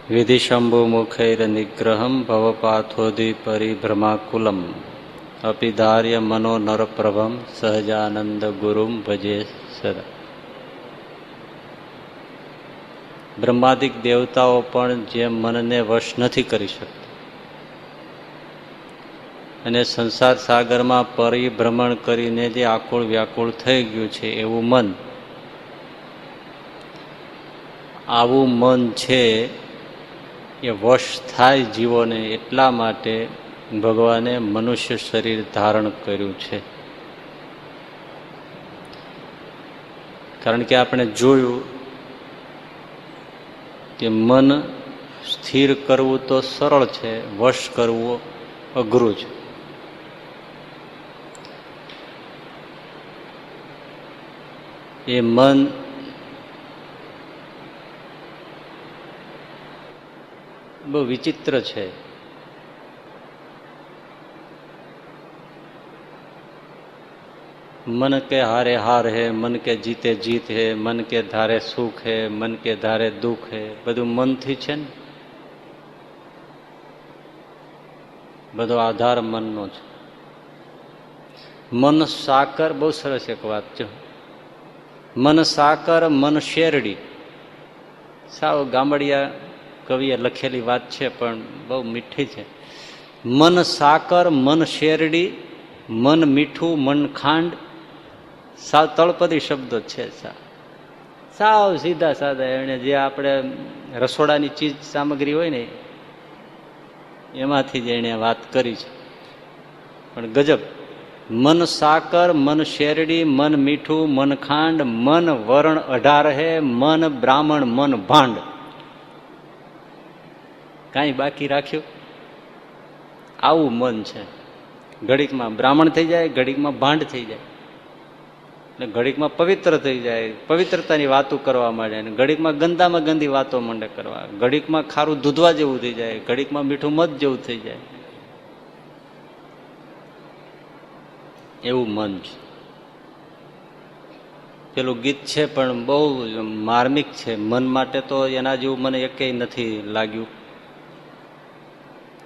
વિધિશંભુ મુખૈર નિગ્રહમ ભવપાથોધિ પરિભ્રમાકુલમ અપિધાર્ય મનો નરપ્રભમ સહજાનંદ ગુરુમ ભજે સદા. બ્રહ્માદિક દેવતાઓ પણ જે મનને વશ નથી કરી શકતા અને સંસાર સાગરમાં પરિભ્રમણ કરીને જે આકુળ વ્યાકુળ થઈ ગયું છે એવું મન, આવું મન છે એ વશ થાય જીવોને, એટલા માટે ભગવાને મનુષ્ય શરીર ધારણ કર્યું છે. કારણ કે આપણે જોયું કે મન સ્થિર કરવું તો સરળ છે, વશ કરવું અઘરું છે. એ મન બહુ વિચિત્ર છે. मन के हारे हार है, मन के जीते जीत है, मन के धारे सुख है, मन के धारे दुख है, બધું મનથી છે ને, બધો આધાર મનનો છે. મન સાકર, બહુ સરસ એક વાત છે. મન સાકર મન શેરડી, સાવ ગામડિયા કવિએ લખેલી વાત છે પણ બહુ મીઠી છે. મન સાકર મન શેરડી, મન મીઠું મન ખાંડ, સાવ તળપદી શબ્દો છે. સાવ સીધા સાધા, એને જે આપણે રસોડાની ચીજ સામગ્રી હોય ને એમાંથી જ એને વાત કરી છે, પણ ગજબ. મન સાકર મન શેરડી મન મીઠું મન ખાંડ, મન વરણ 18 હે, મન બ્રાહ્મણ મન ભાંડ. કાંઈ બાકી રાખ્યું? આવું મન છે. ઘડીકમાં બ્રાહ્મણ થઈ જાય, ઘડીકમાં ભાંડ થઈ જાય, ને ઘડીકમાં પવિત્ર થઈ જાય, પવિત્રતાની વાતો કરવા માંડે, ને ઘડીકમાં ગંદામાં ગંદી વાતો માંડે કરવા, ઘડીકમાં ખારું દૂધવા જેવું થઈ જાય, ઘડીકમાં મીઠું મધ જેવું થઈ જાય. એવું મન છે. પેલું ગીત છે પણ બહુ માર્મિક છે. મન માટે તો એના જેવું મને એકેય નથી લાગ્યું.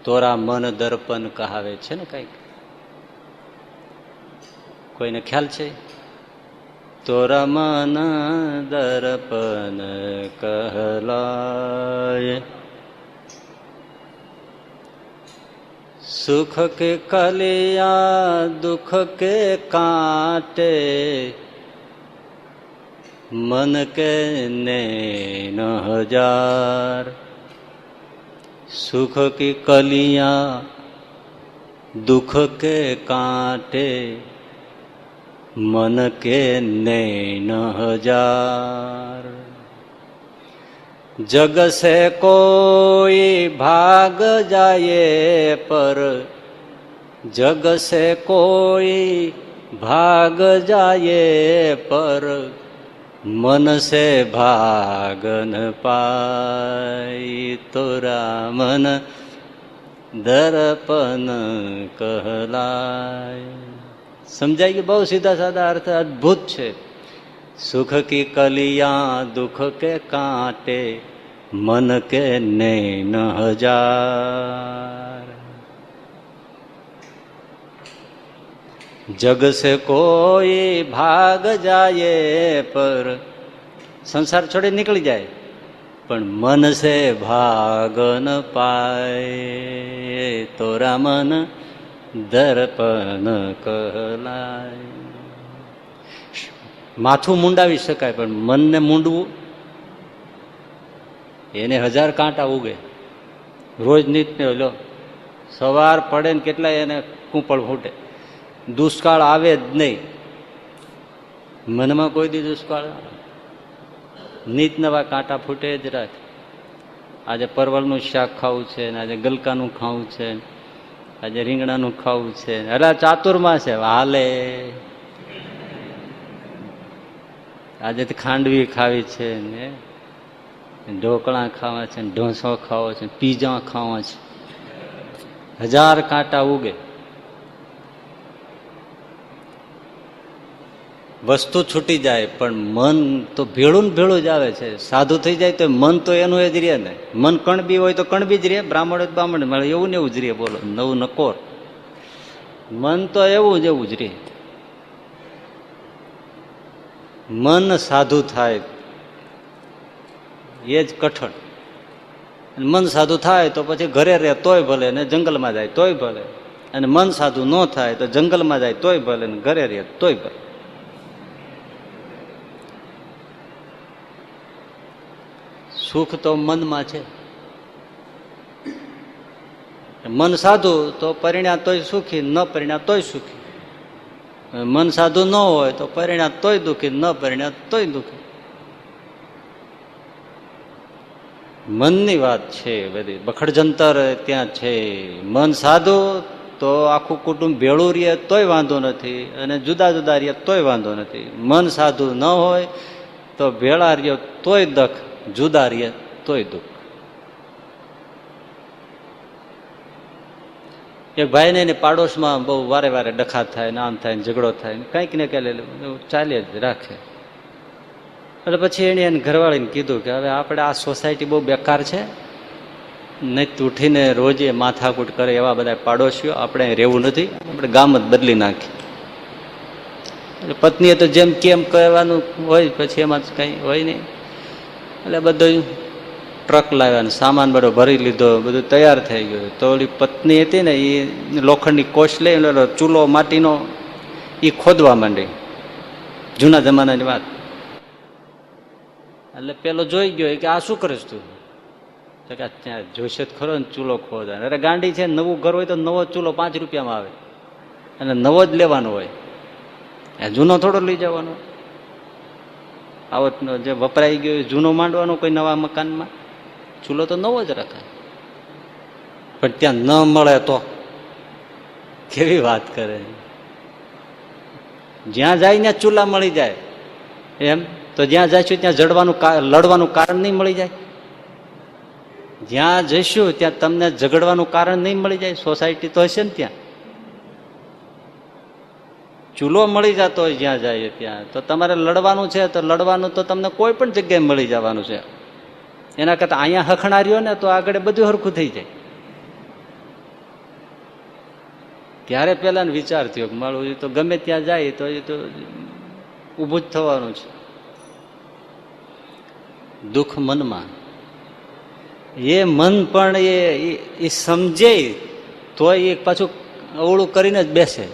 તોરા મન દર્પણ કહાવે છે ને, કઈક કોઈને ખ્યાલ છે? તોરા મન દર્પણ કહલાય, સુખ કે કલિયા દુઃખ કે કાંટે, મન કે નैन हजार. सुख की कलियां दुख के कांटे, मन के नैन हजार. जग से कोई भाग जाए पर, जग से कोई भाग जाए पर, मन से भाग न पाई. तोरा मन दर्पण कहलाय. સમજાય કે? બહુ સીધા સાદા અર્થ અદભુત છે. સુખ કી કલિયા દુઃખ કે કાંટે, મન કે નैन हजार. जग से कोई भाग जाए पर, संसार छोड़े निकली जाए પણ મન સે ભાગ ન પાય. તોરા મન દર્પણ કહલાય. માથું મુંડાવી શકાય પણ મનને મૂંડવું, એને 1000 કાંટા ઉગે. રોજ નિત્ય લો, સવાર પડે ને કેટલાય એને કૂંપળ ફૂટે. દુષ્કાળ આવે જ નહીં મનમાં, કોઈ દી દુષ્કાળ. નીત નવા કાંટા ફૂટે જ રાખ. આજે પરવળનું શાક ખાવું છે, આજે ગલકાનું ખાવું છે, આજે રીંગણાનું ખાવું છે. અરે ચાતુર્માસ છે, હાલે. આજે ખાંડવી ખાવી છે, ને ઢોકળા ખાવા છે, ઢોસો ખાવો છે, પીઝા ખાવા છે. 1000 કાંટા ઉગે. વસ્તુ છૂટી જાય પણ મન તો ભેળું ને ભેળું જ આવે છે. સાધુ થઈ જાય તો મન તો એનું જ રહે ને. મન કણબી હોય તો કણબી જ રહે, બ્રાહ્મણ હોય તો બ્રાહ્મણ મળે, એવું ને એવું જ રહે. બોલો, નવું નકોર મન તો એવું જ રહે. મન સાધુ થાય એ જ કઠણ. મન સાધુ થાય તો પછી ઘરે રહે તોય ભલે ને જંગલમાં જાય તોય ભલે, અને મન સાધુ ન થાય તો જંગલમાં જાય તોય ભલે ને ઘરે રહે તોય ભલે. સુખ તો મનમાં છે. મન સાધુ તો પરિણ્યા તોય સુખી, ન પરિણ્યા તોય સુખી. મન સાધુ ન હોય તો પરિણ્યા તોય દુઃખી, ન પરિણ્યા તોય દુઃખી. મનની વાત છે બધી, બખડજંતર ત્યાં છે. મન સાધુ તો આખું કુટુંબ ભેળું રહે તોય વાંધો નથી, અને જુદા જુદા રહે તોય વાંધો નથી. મન સાધુ ન હોય તો ભેળા રહ્યો તોય દુઃખ, જુદા રહે તોય દુઃખ. એક ભાઈ ને પાડોશમાં બહુ વારે વારે ડખા થાય ને આમ થાય ને ઝઘડો થાય ને કંઈક ને કંઈક ચાલે જ રાખે. એટલે પછી એને ઘરવાળીને કીધું કે હવે આપણે આ સોસાયટી બહુ બેકાર છે, નહીં ઉઠીને રોજ એ માથાકૂટ કરે એવા બધા પાડોશીઓ આપણે રહેવું નથી, આપણે ગામ જ બદલી નાખી. એટલે પત્નીએ તો જેમ કેમ કહેવાનું હોય, પછી એમાં કંઈ હોય નહીં. એટલે બધું ટ્રક લાવ્યા ને સામાન બધો ભરી લીધો, બધું તૈયાર થઈ ગયું. તો ઓલી પત્ની હતી ને એ લોખંડની કોશ લઈ ચૂલો માટીનો એ ખોદવા માંડી. જૂના જમાનાની વાત. એટલે પેલો જોઈ ગયો કે આ શું કરીશ તું? તો કે ત્યાં જોઈશે જ ખરો ને ચૂલો ખોદા. અરે ગાંડી છે, નવું ઘર હોય તો નવો ચૂલો 5 રૂપિયામાં આવે, અને નવો જ લેવાનો હોય, જૂનો થોડો લઈ જવાનો. આવો જે વપરાઈ ગયો જૂનો માંડવાનો કોઈ નવા મકાનમાં. ચૂલો તો નવો જ રખાય. પણ ત્યાં ન મળે તો કેવી વાત કરે. જ્યાં જાય ત્યાં ચૂલા મળી જાય એમ તો જ્યાં જઈશું ત્યાં લડવાનું કારણ નહીં મળી જાય? જ્યાં જઈશું ત્યાં તમને ઝઘડવાનું કારણ નહીં મળી જાય? સોસાયટી તો હશે ને ત્યાં. ચૂલો મળી જતો હોય જ્યાં જાય ત્યાં, તો તમારે લડવાનું છે તો લડવાનું તો તમને કોઈ પણ જગ્યાએ મળી જવાનું છે. એના કરતા અહીંયા હખણાર્યો ને તો આગળ બધું હરખું થઈ જાય. ત્યારે પેલા વિચાર થયો કે મારું તો ગમે ત્યાં જાય તો એ તો ઊભું જ થવાનું છે. દુઃખ મનમાં. એ મન પણ એ સમજે તો એ પાછું અવળું કરીને જ બેસે.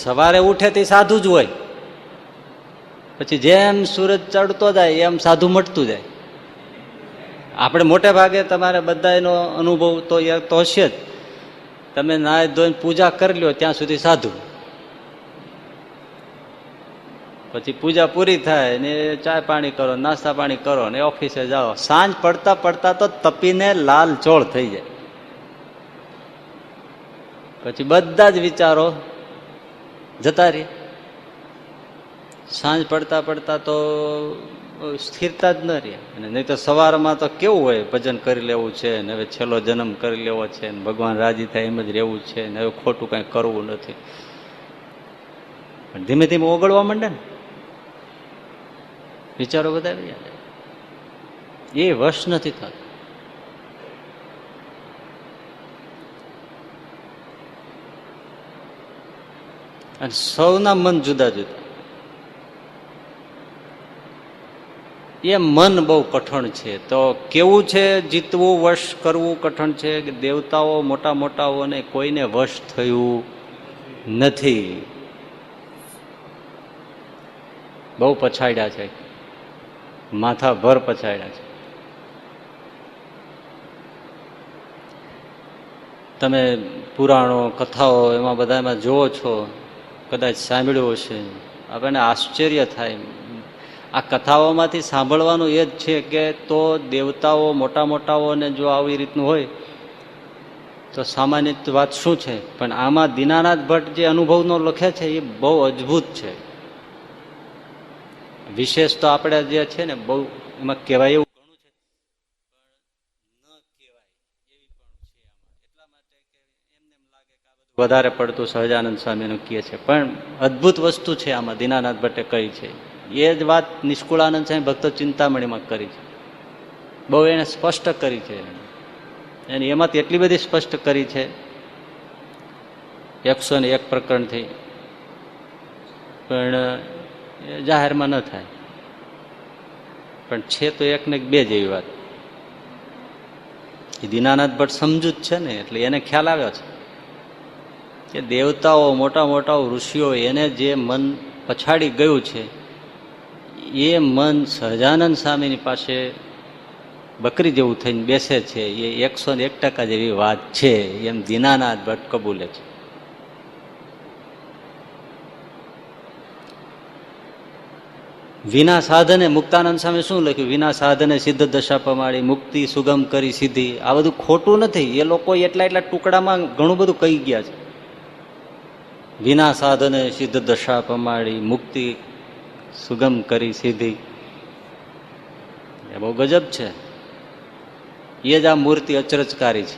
સવારે ઉઠે તે સાધુ જ હોય, પછી જેમ સૂરજ ચડતો જાય એમ સાધુ મટતું જાય. આપણે મોટે ભાગે તમારે બધાનો અનુભવ તો હશે જ. તમે નાય ધોઈને પૂજા કરી લો ત્યાં સુધી સાધુ, પછી પૂજા પૂરી થાય ને ચા પાણી કરો, નાસ્તા પાણી કરો ને ઓફિસે જાઓ. સાંજ પડતા પડતા તો તપીને લાલ ચોળ થઈ જાય. પછી બધા જ વિચારો જતા રહે. સાંજ પડતા પડતા તો સ્થિરતા જ ન રહે. અને નહીં તો સવારમાં તો કેવું હોય, ભજન કરી લેવું છે ને હવે છેલ્લો જન્મ કરી લેવો છે ને ભગવાન રાજી થાય એમ જ રહેવું છે ને હવે ખોટું કઈ કરવું નથી. પણ ધીમે ધીમે ઓગળવા માંડે ને વિચારો બધા, એ વશ નથી થતો. અને સૌના મન જુદા જુદા. એ મન બહુ કઠણ છે. તો કેવું છે જીતવું, વશ કરવું કઠણ છે કે દેવતાઓ મોટા મોટાઓને કોઈને વશ થયું નથી. બહુ પછાડ્યા છે, માથા ભર પછાડ્યા છે. તમે પુરાણો કથાઓ એમાં બધામાં જોવો છો, કદાચ સાંભળ્યું હશે. આપણને આશ્ચર્ય થાય. આ કથાઓમાંથી સાંભળવાનું એ જ છે કે તો દેવતાઓ મોટા મોટાઓને જો આવી રીતનું હોય તો સામાન્ય વાત શું છે. પણ આમાં દીનાનાથ ભટ્ટ જે અનુભવનો લખે છે એ બહુ અદ્ભુત છે. વિશેષ તો આપણે જે છે ને બહુ એમાં કહેવાય એવું ઘણું છે, પણ ન કહેવાય એવી પણ છે આમાં. એટલા માટે કે એમને એમ લાગે કે આ બધું વધારે પડતું સહજાનંદ સ્વામીનું કહે છે. પણ અદ્ભુત વસ્તુ છે આમાં દીનાનાથ ભટ્ટે કહી છે. એ જ વાત નિષ્કુળાનંદ સ્વામી ભક્તો ચિંતામણીમાં કરી છે. બહુ એને સ્પષ્ટ કરી છે. અને એમાંથી એટલી બધી સ્પષ્ટ કરી છે 101 પ્રકરણથી, પણ જાહેરમાં ન થાય. પણ છે તો 1 ને 2 જેવી વાત. એ દીનાનાથ ભટ્ટ સમજુ જ છે ને, એટલે એને ખ્યાલ આવ્યો છે કે દેવતાઓ, મોટા મોટા ઋષિઓ, એને જે મન પછાડી ગયું છે એ મન સહજાનંદ સ્વામીની પાસે બકરી જેવું થઈને બેસે છે. એ 101% જેવી વાત છે, એમ દીનાનાથ ભટ્ટ કબૂલે છે. વિના સાધને, મુક્તાનંદ સ્વામી શું લખ્યું? વિના સાધને સિદ્ધ દશા પમાડી, મુક્તિ સુગમ કરી સીધી. આ બધું ખોટું નથી. એ લોકો એટલા ટુકડામાં ઘણું બધું કહી ગયા છે. વિના સાધને સિદ્ધ દશા પમાડી, મુક્તિ સુગમ કરી સીધી. એ બહુ ગજબ છે. એ જ આ મૂર્તિ અચરજકારી છે.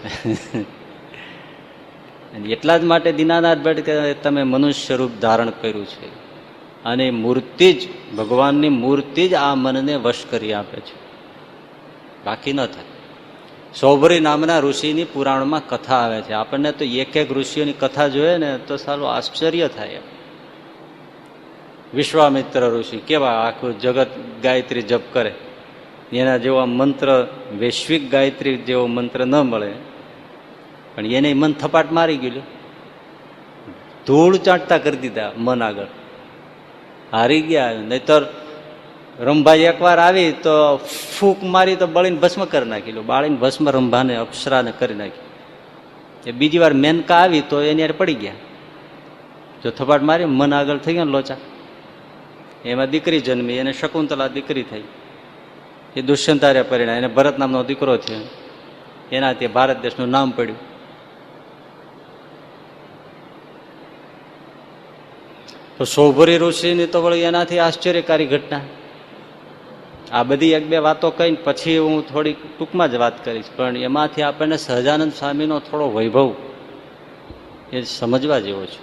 એટલા જ માટે દીનાનાથ ભટ્ટ કે તમે મનુષ્ય રૂપ ધારણ કર્યું છે, અને મૂર્તિ જ, ભગવાનની મૂર્તિ જ આ મનને વશ કરી આપે છે, બાકી ન થાય. સૌભરી નામના ઋષિની પુરાણમાં કથા આવે છે. આપણને તો એક ઋષિઓની કથા જોઈએ ને તો સારું આશ્ચર્ય થાય. વિશ્વામિત્ર ઋષિ કેવા આખું જગત ગાયત્રી જપ કરે, એના જેવો મંત્ર, વૈશ્વિક ગાયત્રી જેવો મંત્ર ન મળે. પણ એને મન થપાટ મારી ગયું, ધૂળ ચાટતા કરી દીધા મન આગળ, હારી ગયા. નહીતર રંભાઈ એકવાર આવી તો ફૂંક મારી તો બળીને ભસ્મ કરી નાખી, બાળીને ભસ્મ રંભાને અપ્સરાને કરી નાખી. એ બીજી વાર મેનકા આવી તો એની યાર પડી ગયા. જો થપાટ મારી મન આગળ થઈ ગયા લોચા. એમાં દીકરી જન્મી, એને શકુંતલા દીકરી થઈ. એ દુષ્યંતારે પરિણામ, એને ભરત નામનો દીકરો છે, એનાથી ભારત દેશનું નામ પડ્યું. તો સૌભરી ઋષિની તો વળી એનાથી આશ્ચર્યકારી ઘટના. આ બધી 1-2 વાતો કહીને પછી હું થોડી ટૂંકમાં જ વાત કરીશ. પણ એમાંથી આપણને સહજાનંદ સ્વામીનો થોડો વૈભવ એ સમજવા જેવો છે.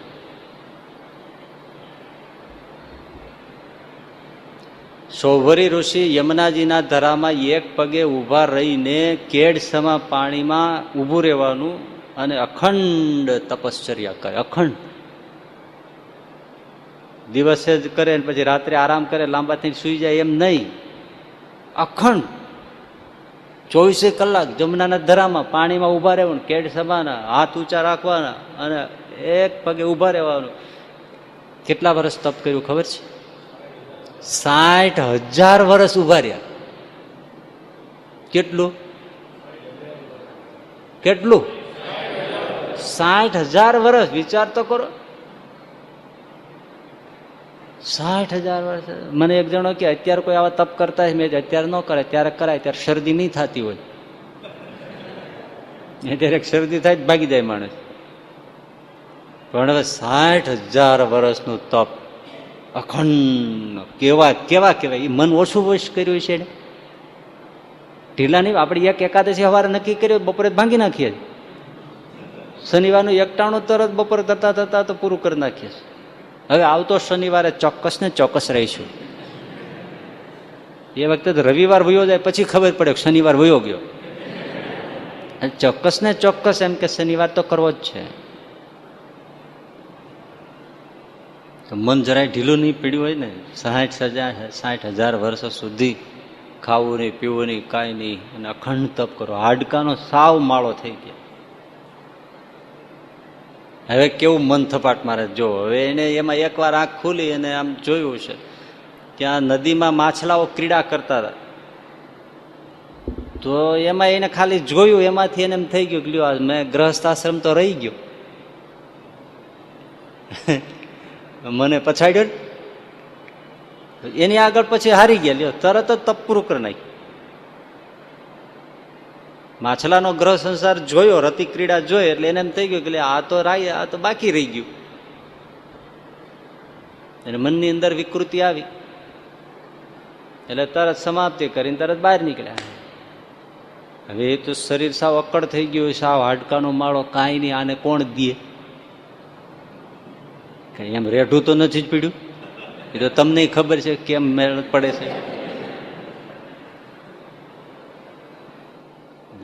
સૌભરી ઋષિ યમુનાજીના ધરામાં 1 પગે ઊભા રહીને કેડ સમા પાણીમાં ઊભું રહેવાનું અને અખંડ તપશ્ચર્યા કરે. અખંડ દિવસે જ કરે ને પછી રાત્રે આરામ કરે, લાંબા થઈને સુઈ જાય એમ નહીં. અખંડ 24 કલાક જમુનાના ધરામાં પાણીમાં ઊભા રહેવાનું, કેડ સમાના, હાથ ઊંચા રાખવાના અને 1 પગે ઊભા રહેવાનું. કેટલા વર્ષ તપ કર્યું ખબર છે? 60,000 વર્ષ ઊભા રહ્યા. કેટલું? 60,000 વર્ષ. વિચાર તો કરો. 60,000 વર્ષ. મને એક જણો કે અત્યારે કોઈ આવા તપ કરતા હોય, મેં અત્યારે ન કરે, ત્યારે કરાય, ત્યારે શરદી નહીં થતી હોય. ત્યારે શરદી થાય જ ભાગી જાય માણસ. પણ હવે 60,000 વર્ષનું તપ અખંડ કેવા કેવા કેવાય. એ મન ઓછું વશ કર્યું છે ને, ઢીલા નહીં. આપણે એકાદશી સવારે નક્કી કર્યું, બપોરે ભાંગી નાખીએ. શનિવારનું 91 તરત બપોરે થતા થતા તો પૂરું કરી નાખીએ. હવે આવતો શનિવારે ચોક્કસ ને ચોક્કસ રહીશું. એ વખતે રવિવાર વયો જાય પછી ખબર પડે શનિવાર વયો ગયો. ચોક્કસ ને ચોક્કસ એમ કે શનિવાર તો કરવો જ છે. તો મન જરાય ઢીલું નહીં પીડ્યું હોય ને, 60,000 વર્ષ સુધી ખાવું નહીં, પીવું નહીં, કાંઈ નહીં, અને અખંડ તપ કરો. હાડકાનો સાવ માળો થઈ ગયા. હવે કેવું મન થપાટ મારે જો. હવે એને એમાં એકવાર આંખ ખુલી અને આમ જોયું છે, ત્યાં નદીમાં માછલાઓ ક્રીડા કરતા હતા. તો એમાં એને ખાલી જોયું, એમાંથી એને એમ થઈ ગયું કે લ્યો મેં ગ્રહસ્થ આશ્રમ તો રહી ગયો. મને પછાડ્યો. એની આગળ પછી હારી ગયા. લ્યો તરત જ તપ પૂરું કરી નાખ્યું. માછલાનો ગ્રહ સંસાર જોયો, રતિ ક્રીડા જોઈ, એટલે એને એમ થઈ ગયું કે આ તો આ તો બાકી રહી ગયું. અને મનની અંદર વિકૃતિ આવી એટલે તરત સમાપ્તિ કરીને તરત બહાર નીકળ્યા. હવે એ તો શરીર સાવ અકડ થઈ ગયું, સાવ હાડકાનો માળો, કાંઈ નહીં, આને કોણ દે? કઈ એમ રેઢું તો નથી જ પીડ્યું, એ તો તમને ખબર છે કેમ મેળ પડે છે.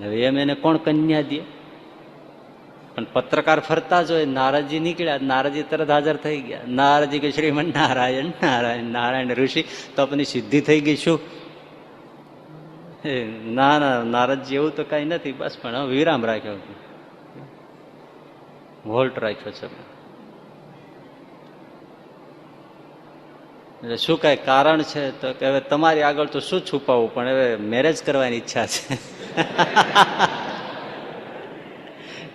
હવે એમ એને કોણ કન્યા દે? પણ પત્રકાર ફરતા જ હોય, નારદજી નીકળ્યા, નારદજી તરત હાજર થઈ ગયા. નારદજી કે શ્રીમન નારાયણ નારાયણ નારાયણ, ઋષિ તપની સિદ્ધિ થઈ ગઈ શું? ના ના નારદજી એવું તો કઈ નથી, બસ પણ વિરામ રાખ્યો, હોલ્ટ રાખ્યો છે. એટલે શું કઈ કારણ છે? તો કે હવે તમારી આગળ તો શું છુપાવવું, પણ હવે મેરેજ કરવાની ઈચ્છા છે.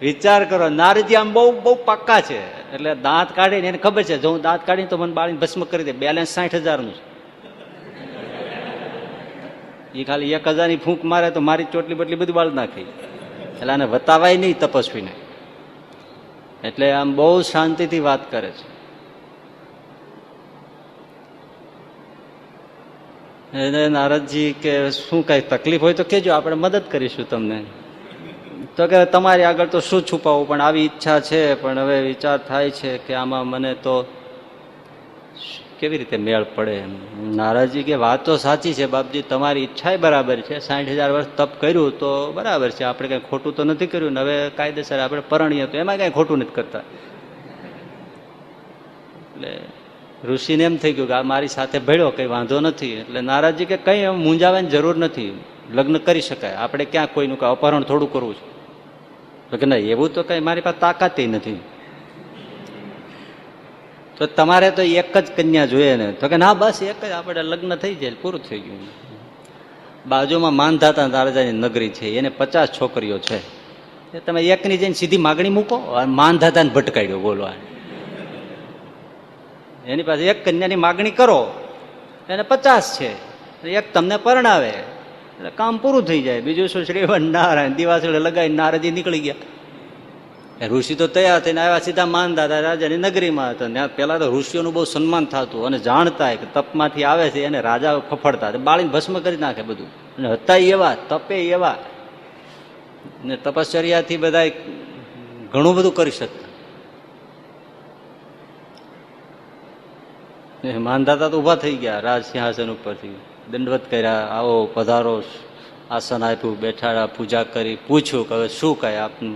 વિચાર કરો, નારદજી આમ બહુ બહુ પાક્કા છે. એટલે દાંત કાઢીને એને ખબર છે, જો હું દાંત કાઢીને તો મને બાળીને ભસ્મ કરી દે. બેલેન્સ 60,000 નું છે. એ ખાલી 1,000 ની ફૂંક મારે તો મારી ચોટલી બટલી બધી બાળ નાખી. એટલે આને વતાવાય નહીં તપસ્વીને. એટલે આમ બહુ શાંતિથી વાત કરે છે. એને નારદજી કે શું કઈ તકલીફ હોય તો કેજો, આપણે મદદ કરીશું તમને. તો કે તમારી આગળ તો શું છુપાવું, પણ આવી ઈચ્છા છે, પણ હવે વિચાર થાય છે કે આમાં મને તો કેવી રીતે મેળ પડે. નારદજી કે વાત તો સાચી છે બાપજી, તમારી ઈચ્છા બરાબર છે. 60,000 વર્ષ તપ કર્યું તો બરાબર છે, આપણે કઈ ખોટું તો નથી કર્યું ને. હવે કાયદેસર આપણે પરણીએ તો એમાં કઈ ખોટું નથી કરતા. એટલે ઋષિને એમ થઈ ગયું કે આ મારી સાથે ભેળ્યો, કઈ વાંધો નથી. એટલે નારદજી કે કઈ મૂંઝાવાની જરૂર નથી, લગ્ન કરી શકાય. આપણે ક્યાં કોઈનું અપહરણ થોડું કરવું છે? કે ના, એવું તો કઈ મારી પાસે તાકાત નથી. તો તમારે તો એક જ કન્યા જોઈએ ને? તો કે ના, બસ એક જ, આપણે લગ્ન થઈ જાય, પૂરું થઈ ગયું. બાજુમાં માનધાતા રાજાની નગરી છે, એને 50 છોકરીઓ છે. તમે એકની જઈને સીધી માગણી મૂકો, માનધાતાને ભટકાડ્યો. બોલો, એની પાસે એક કન્યાની માગણી કરો, એને 50 છે, એક તમને પરણાવે એટલે કામ પૂરું થઈ જાય. બીજું શું? શ્રીમન નારાયણ દિવાસળે લગાવીને નારદજી નીકળી ગયા. ઋષિ તો તૈયાર થઈને આવ્યા, સીધા માનદાતા રાજાની નગરીમાં હતા. ત્યાં પેલા તો ઋષિઓનું બહુ સન્માન થતું, અને જાણતા કે તપમાંથી આવે છે એને રાજા ફફડતા, બાળીને ભસ્મ કરી નાખે બધું. અને હતા એવા, તપે એવા, ને તપશ્ચર્યાથી બધા ઘણું બધું કરી શકતા. માનદાતા તો ઉભા થઈ ગયા રાજ સિંહાસન ઉપરથી, દંડવત કર્યા, આવો પધારો, આસન આપ્યું, બેઠાડા, પૂજા કરી, પૂછ્યું કે હવે શું કહે આપનું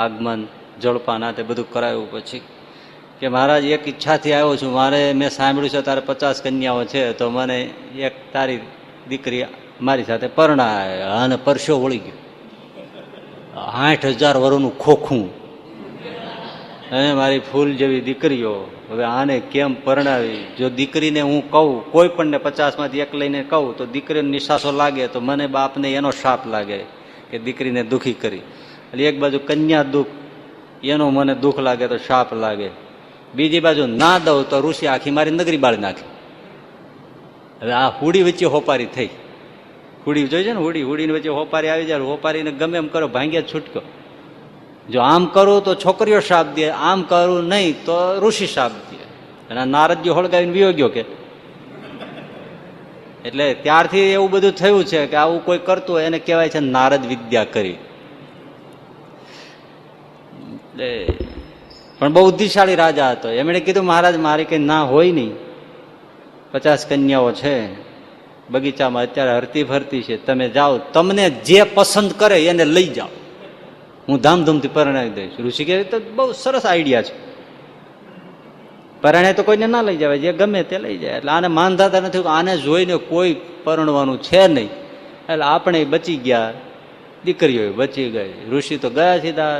આગમન, જળપાન આ તે બધું કરાયું. પછી કે મહારાજ એક ઈચ્છાથી આવ્યો છું, મારે મેં સાંભળ્યું છે તારે 50 કન્યાઓ છે, તો મને એક તારી દીકરી મારી સાથે પરણાય. અને પરસો વળી ગયો, 60,000 વર્ષનું ખોખું, અને મારી ફૂલ જેવી દીકરીઓ, હવે આને કેમ પરણાવી? જો દીકરીને હું કહું, કોઈ પણ ને 50 માંથી એક લઈને કહું તો દીકરીને નિશાસો લાગે તો મને બાપને એનો શાપ લાગે કે દીકરીને દુખી કરી. એટલે એક બાજુ કન્યા દુઃખ, એનો મને દુઃખ લાગે તો શાપ લાગે. બીજી બાજુ ના દઉં તો ઋષિ આખી મારી નગરી બાળી નાખે. હવે આ હુડી વચ્ચે હોપારી થઈ. હુડી જોઈ છે ને, હુડીની વચ્ચે હોપારી આવી જાય, હોપારીને ગમે એમ કરો, ભાંગ્યા છૂટકો. જો આમ કરું તો છોકરીઓ શાપ દે, આમ કરું નહીં તો ઋષિ શાપ દે. અને નારદજી હળગાવીને વિયો ગયો કે. એટલે ત્યારથી એવું બધું થયું છે કે આવું કોઈ કરતું હોય એને કહેવાય છે નારદ વિદ્યા કરી. પણ બહુ બુદ્ધિશાળી રાજા હતો. એમણે કીધું મહારાજ મારી કઈ ના હોય નહીં, 50 કન્યાઓ છે બગીચામાં અત્યારે હરતી ફરતી છે, તમે જાઓ, તમને જે પસંદ કરે એને લઈ જાઓ, હું ધામધૂમથી પરણાવી દઈશ. ઋષિ કહે તો બહુ સરસ આઈડિયા છે, પરણે તો કોઈને ના લઈ જવાય, જે ગમે તે લઈ જાય. એટલે આને માનધાતા નથી, આને જોઈને કોઈ પરણવાનું છે નહીં, એટલે આપણે બચી ગયા, દીકરીઓ બચી ગઈ. ઋષિ તો ગયા સીધા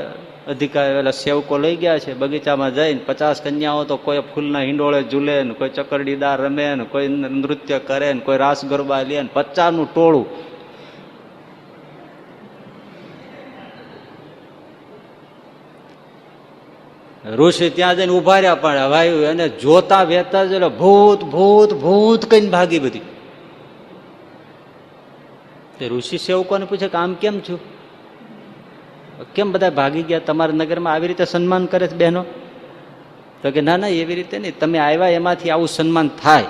અધિકારી પેલા સેવકો લઈ ગયા છે બગીચામાં જઈને. 50 કન્યાઓ તો કોઈ ફૂલના હિંડોળે ઝૂલે ને, કોઈ ચકરડીદાર રમે ને, કોઈ નૃત્ય કરે ને, કોઈ રાસ ગરબા લે ને, 50 નું ટોળું. ઋષિ ત્યાં જઈને ઉભા રહ્યા, પણ ભાઈ એને જોતા વેતા જ ભૂત ભૂત ભૂત કઈને ભાગી બધી. ઋષિ સેવકોને પૂછે કે આમ કેમ છું, કેમ બધા ભાગી ગયા, તમારા નગરમાં આવી રીતે સન્માન કરે છે બહેનો? તો કે ના ના એવી રીતે નહીં, તમે આવ્યા એમાંથી આવું સન્માન થાય.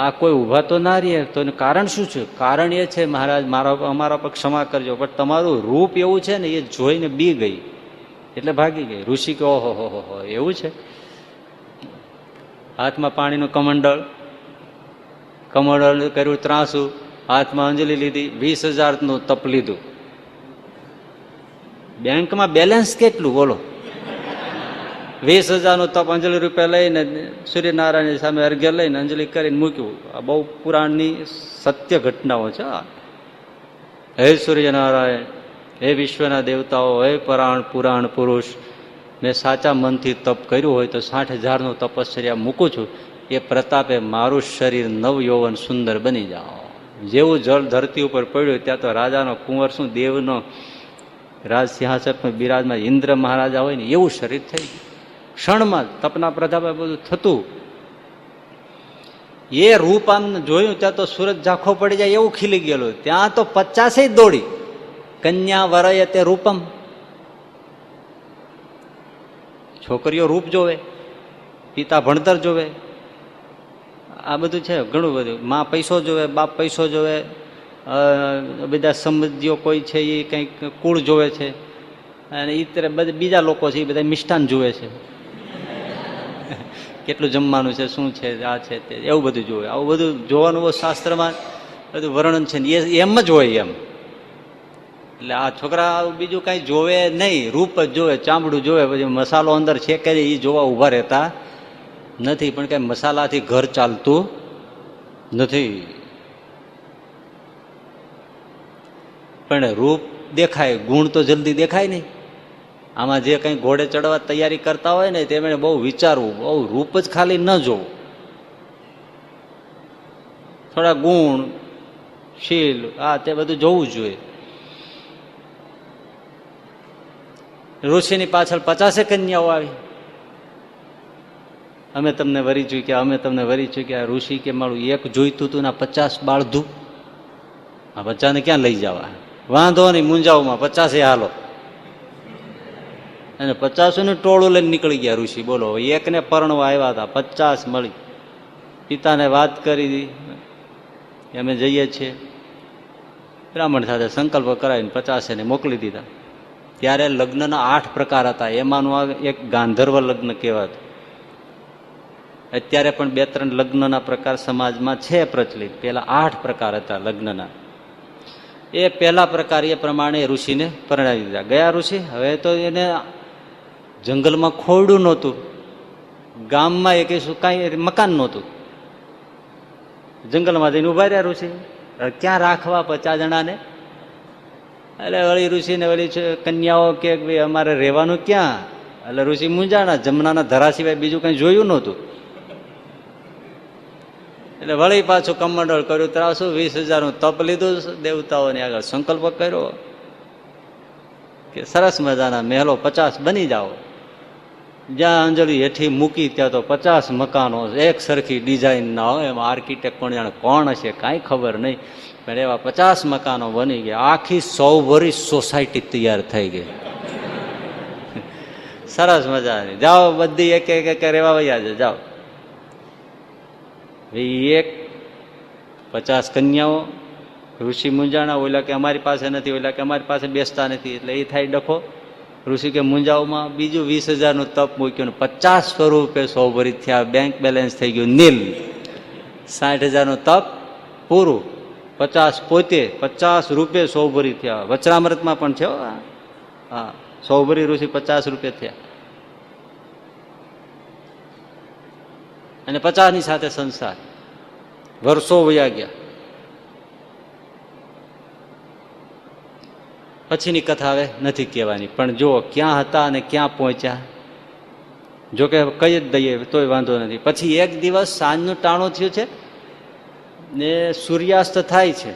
આ કોઈ ઉભા તો ના રહે, તો કારણ શું છે? કારણ એ છે મહારાજ અમારા પર ક્ષમા કરજો, પણ તમારું રૂપ એવું છે ને એ જોઈને બી ગઈ એટલે ભાગી ગઈ. ઋષિ કે ઓહો હો હો એવું છે? હાથમાં પાણીનું કમંડળ, કમંડળ કર્યું ત્રાસું, હાથમાં અંજલિ લીધી, 20,000નું તપ લીધું. બેંકમાં બેલેન્સ કેટલું બોલો? 20,000નું તપ અંજલિ રૂપિયા લઈને સૂર્યનારાયણ સામે અર્ઘ્ય લઈને અંજલિ કરીને મૂક્યું. આ બહુ પુરાણની સત્ય ઘટનાઓ છે. હે સૂર્યનારાયણ, હે વિશ્વના દેવતાઓ, હે પુરાણ પુરુષ, મેં સાચા મનથી તપ કર્યું હોય તો 60,000નું તપશ્ચર્યા મૂકું છું. એ પ્રતાપે મારું શરીર નવ યૌવન સુંદર બની જાઓ. જેવું જળ ધરતી ઉપર પડ્યું ત્યાં તો રાજાનો કુંવર શું દેવનો રાજ સિંહાસન બિરાજમાં ઇન્દ્ર મહારાજા હોય ને એવું શરીર થઈ ગયું. ક્ષણમાં તપના પ્રતાપે બધું થતું. એ રૂપ આમ જોયું ત્યાં તો સૂરજ ઝાંખો પડી જાય એવું ખીલી ગયેલું. ત્યાં તો 50 દોડી. કન્યા વરય તે રૂપમ. છોકરીઓ રૂપ જોવે, પિતા ભણતર જોવે, આ બધું છે ઘણું બધું. માં પૈસો જોવે, બાપ પૈસો જોવે, બધા સંબંધીઓ કોઈ છે એ કંઈક કુળ જોવે છે, અને એ બીજા લોકો છે એ બધા મિષ્ટાન જોવે છે, કેટલું જમવાનું છે, શું છે, આ છે તે, એવું બધું જોવે. આવું બધું જોવાનું શાસ્ત્રમાં બધું વર્ણન છે ને એ એમ જ હોય એમ. એટલે આ છોકરા બીજું કઈ જોવે નહીં, રૂપ જ જોવે, ચામડું જોવે, પછી મસાલો અંદર છે કે એ જોવા ઉભા રહેતા નથી. પણ કઈ મસાલાથી ઘર ચાલતું નથી. પણ રૂપ દેખાય, ગુણ તો જલ્દી દેખાય નહીં. આમાં જે કંઈ ઘોડે ચડવા તૈયારી કરતા હોય ને તેમણે બહુ વિચારવું, બહુ રૂપ જ ખાલી ન જોવું, થોડા ગુણ શીલ આ તે બધું જોવું જોઈએ. ઋષિની પાછળ 50 કન્યાઓ આવી. અમે તમને વરી ચૂક્યા, અમે તમને વરી ચૂક્યા. ઋષિ કે મારું એક જોઈતું હતું ને 50 બાળધું, આ બચ્ચાને ક્યાં લઈ જવા? વાંધો નહીં, મુંજાવમાં 50 હાલો. અને 50નું ટોળું લઈને નીકળી ગયા ઋષિ. બોલો, એકને પરણવા આવ્યા હતા, 50 મળી. પિતાને વાત કરી અમે જઈએ છીએ. બ્રાહ્મણ સાથે સંકલ્પ કરાવીને 50 મોકલી દીધા. ત્યારે લગ્નના 8 પ્રકાર હતા. એમાંનું એક ગાંધર્વ લગ્ન કહેવાતું. અત્યારે પણ 2-3 લગ્નના પ્રકાર સમાજમાં છે પ્રચલિત. પેલા 8 પ્રકાર હતા લગ્નના. એ પહેલા પ્રકાર એ પ્રમાણે ઋષિને પરણાવી દીધા. ગયા ઋષિ. હવે તો એને જંગલમાં ખોરડું નહોતું, ગામમાં એક કાંઈ મકાન નહોતું. જંગલમાં જઈને ઉભા રહ્યા ઋષિ. ક્યાં રાખવા 50 જણાને? એટલે વળી ઋષિને વળી કન્યાઓ કે ભાઈ અમારે રહેવાનું ક્યાં? એટલે ઋષિ મૂંઝાણા. જમનાના ધરા સિવાય બીજું કઈ જોયું નહોતું. એટલે વળી પાછું કમંડળ કર્યું, ત્રાસું, 20,000નું તપ લીધું, દેવતાઓને આગળ સંકલ્પ કર્યો કે સરસ મજાના મહેલો 50 બની જાઓ. જ્યાં અંજલિ હેઠી મૂકી ત્યાં તો 50 મકાનો એક સરખી ડિઝાઇન ના હોય. એમાં આર્કિટેક્ટ કોણ જાણે કોણ હશે કાંઈ ખબર નહીં, પણ એવા 50 મકાનો બની ગયા. આખી 100 વર્ષ સોસાયટી તૈયાર થઈ ગઈ. સરસ મજાની. જાઓ બધી એક એક રહેવા વયા છે, જાઓ. એક 50 કન્યાઓ. ઋષિ મૂંઝાણા. ઓલા કે અમારી પાસે નથી, ઓલા કે અમારી પાસે બેસતા નથી. એટલે એ થાય ડખો. ઋષિ કે મૂંઝાઓમાં બીજું 20,000નું તપ મૂક્યું. 50 સ્વરૂપે 100 વર્ષ થયા. બેંક બેલેન્સ થઈ ગયું નીલ. 60,000નું તપ પૂરું. 50 પોતે 50 રૂપે 100 વર્ષ થયા. વચરામૃતમાં પણ છે. હા, 100 વર્ષ ઋષિ 50 રૂપે થયા. અને 50ની સાથે સંસાર. વર્ષો વયા ગયા. પછીની કથા હવે નથી કહેવાની, પણ જો ક્યાં હતા અને ક્યાં પહોંચ્યા. જોકે કઈ જ દઈએ તોય વાંધો નથી. પછી એક દિવસ સાંજનું ટાણું થયું છે ને સૂર્યાસ્ત થાય છે.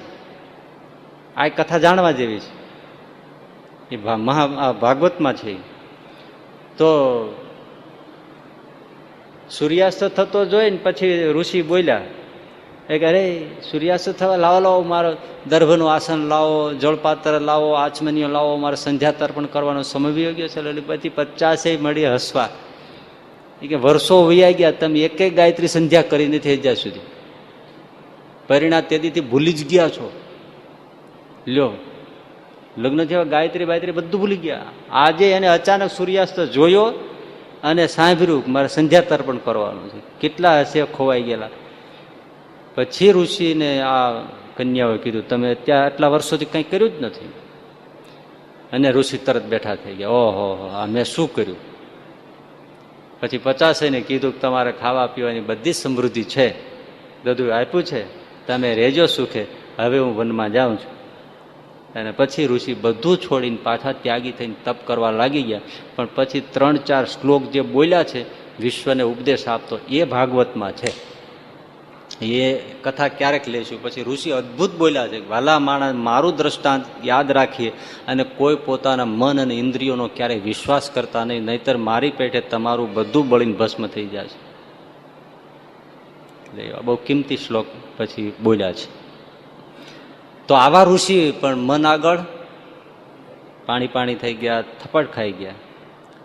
આ કથા જાણવા જેવી છે. એ ભાગવતમાં છે. તો સૂર્યાસ્ત થતો જોઈને પછી ઋષિ બોલ્યા કે અરે સૂર્યાસ્ત થવા લાવો, લાવો મારો દર્ભનું આસન લાવો, જળપાત્ર લાવો, આચમનીઓ લાવો, મારે સંધ્યા તર્પણ કરવાનો સમય વયો ગયો છે. પછી 50 મળી હસવા કે વર્ષો વયા ગયા, તમે એક ગાયત્રી સંધ્યા કરી નથી હજાર સુધી. પરિણામ તેથી ભૂલી જ ગયા છો. લ્યો, લગ્ન થયા ગાયત્રી બાયત્રી બધું ભૂલી ગયા. આજે એને અચાનક સૂર્યાસ્ત જોયો અને સાંભળ્યું મારે સંધ્યા તર્પણ કરવાનું છે. કેટલા હશે ખોવાઈ ગયેલા. પછી ઋષિને આ કન્યાઓએ કીધું તમે ત્યાં આટલા વર્ષોથી કંઈ કર્યું જ નથી. અને ઋષિ તરત બેઠા થઈ ગયા. ઓહો આ મેં શું કર્યું? પછી 50 કીધું કે તમારે ખાવા પીવાની બધી સમૃદ્ધિ છે, બધું આપ્યું છે, તમે રહેજો સુખે, હવે હું વનમાં જાઉં છું. અને પછી ઋષિ બધું છોડીને પાછા ત્યાગી થઈને તપ કરવા લાગી ગયા. પણ પછી 3-4 શ્લોક જે બોલ્યા છે વિશ્વને ઉપદેશ આપતો, એ ભાગવતમાં છે. એ કથા ક્યારેક લઈશું. પછી ઋષિ અદ્ભુત બોલ્યા છે, વાલા માણસ મારું દ્રષ્ટાંત યાદ રાખીએ અને કોઈ પોતાના મન અને ઇન્દ્રિયોનો ક્યારેય વિશ્વાસ કરતા નહીં, નહીતર મારી પેટે તમારું બધું બળીને ભસ્મ થઈ જાય છે. એટલે બહુ કિંમતી શ્લોક પછી બોલ્યા છે. તો આવા ઋષિ પણ મન આગળ પાણી થઈ ગયા, થપ્પડ ખાઈ ગયા.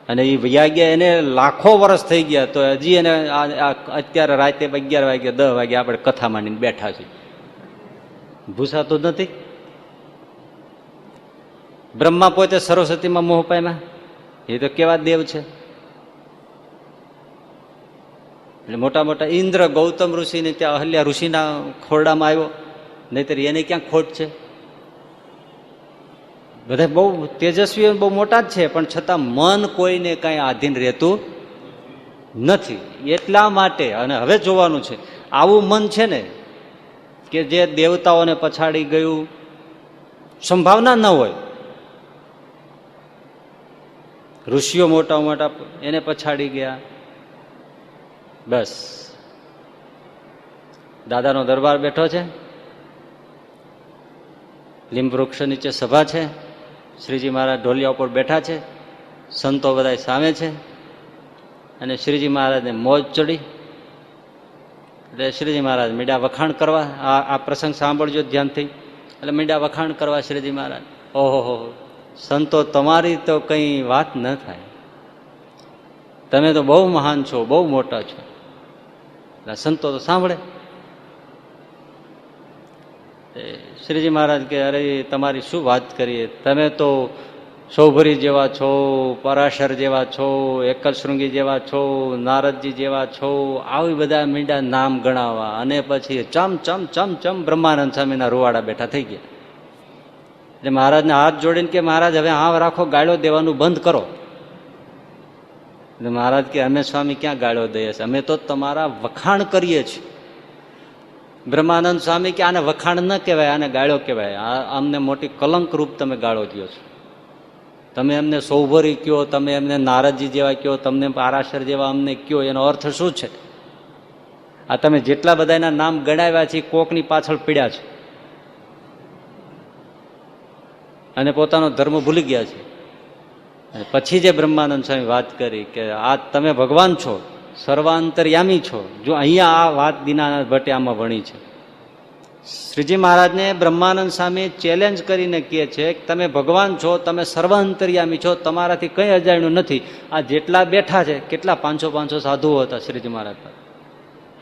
અને એ વૈયા ગયા, એને લાખો વર્ષ થઈ ગયા, તો હજી એને અત્યારે રાતે 11 વાગે 10 વાગે આપણે કથા માંડીને બેઠા છીએ. ભૂસાતું નથી. બ્રહ્મા પોતે સરસ્વતીમાં મોહ પામ્યા, એ તો કેવા દેવ છે. એટલે મોટા મોટા ઇન્દ્ર ગૌતમ ઋષિને ત્યાં અહલ્યા ઋષિના ખોરડામાં આવ્યો, નહીતર એને ક્યાં ખોટ છે? બધા બહુ તેજસ્વીઓ બહુ મોટા જ છે, પણ છતાં મન કોઈને કાંઈ આધીન રહેતું નથી. એટલા માટે અને હવે જોવાનું છે, આવું મન છે ને કે જે દેવતાઓને પછાડી ગયું, સંભાવના ન હોય. ઋષિઓ મોટા મોટા એને પછાડી ગયા. બસ દાદાનો દરબાર બેઠો છે, લીંબ વૃક્ષ નીચે સભા છે, શ્રીજી મહારાજ ઢોલિયા ઉપર બેઠા છે, સંતો બધા સામે છે, અને શ્રીજી મહારાજને મોજ ચડી. એટલે શ્રીજી મહારાજ મીંડા વખાણ કરવા, આ પ્રસંગ સાંભળજો ધ્યાનથી. એટલે મીંડા વખાણ કરવા શ્રીજી મહારાજ. ઓહો સંતો તમારી તો કઈ વાત ન થાય, તમે તો બહુ મહાન છો, બહુ મોટા છો. એટલે સંતો તો સાંભળે. શ્રીજી મહારાજ કે અરે તમારી શું વાત કરીએ, તમે તો સૌભરી જેવા છો, પરાશર જેવા છો, એકલશૃંગી જેવા છો, નારદજી જેવા છો, આવી બધા મીંડા નામ ગણાવવા. અને પછી ચમ ચમ ચમ ચમ બ્રહ્માનંદ સ્વામીના રૂવાડા બેઠા થઈ ગયા. એટલે મહારાજને હાથ જોડીને કે મહારાજ હવે આવ રાખો, ગાળો દેવાનું બંધ કરો. એટલે મહારાજ કે અમે સ્વામી ક્યાં ગાળો દઈએ છીએ, અમે તો તમારા વખાણ કરીએ છીએ. બ્રહ્માનંદ સ્વામી કે આને વખાણ ન કહેવાય, આને ગાળો કહેવાય. અમને મોટી કલંક રૂપ તમે ગાળો દો છો. તમે એમને સૌભરી કયો, તમે એમને નારદજી જેવા કયો, તમને પારાશર જેવા અમને કયો, એનો અર્થ શું છે? આ તમે જેટલા બધાના નામ ગણાવ્યા છે કોકની પાછળ પીડ્યા છે અને પોતાનો ધર્મ ભૂલી ગયા છે. અને પછી જે બ્રહ્માનંદ સ્વામી વાત કરી કે આ તમે ભગવાન છો, સર્વાંતર્યામી છો. જો અહીંયા આ વાત દીનાનાથ ભટ્ટે આમાં વણી છે. શ્રીજી મહારાજને બ્રહ્માનંદ સ્વામી ચેલેન્જ કરીને કહે છે કે તમે ભગવાન છો, તમે સર્વાંતર્યામી છો, તમારાથી કંઈ અજાણ્યું નથી. આ જેટલા બેઠા છે, કેટલા 500 સાધુઓ હતા શ્રીજી મહારાજ.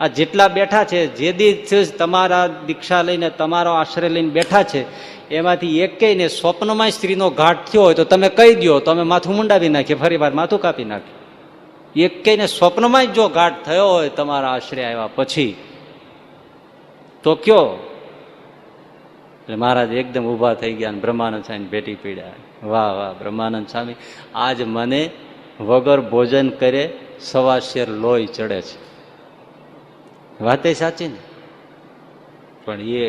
આ જેટલા બેઠા છે, જે દી તમારા દીક્ષા લઈને તમારો આશ્રય લઈને બેઠા છે, એમાંથી એકેયને સ્વપ્નમાં સ્ત્રીનો ઘાટ થયો હોય તો તમે કહી દો, તો અમે માથું મુંડાવી નાખીએ, ફરી વાર માથું કાપી નાખીએ. એકેયને સ્વપ્નમાં જ જો ઘાટ થયો હોય તમારા આશ્રય આવ્યા પછી, તો કયો? એટલે મહારાજ એકદમ ઊભા થઈ ગયા અને બ્રહ્માનંદ સ્વામી ભેટી પીડ્યા. વાહ વાહ બ્રહ્માનંદ સ્વામી, આજ મને વગર ભોજન કરે 1.25 શેર લોહી ચડે છે. વાત એ સાચી ને? પણ એ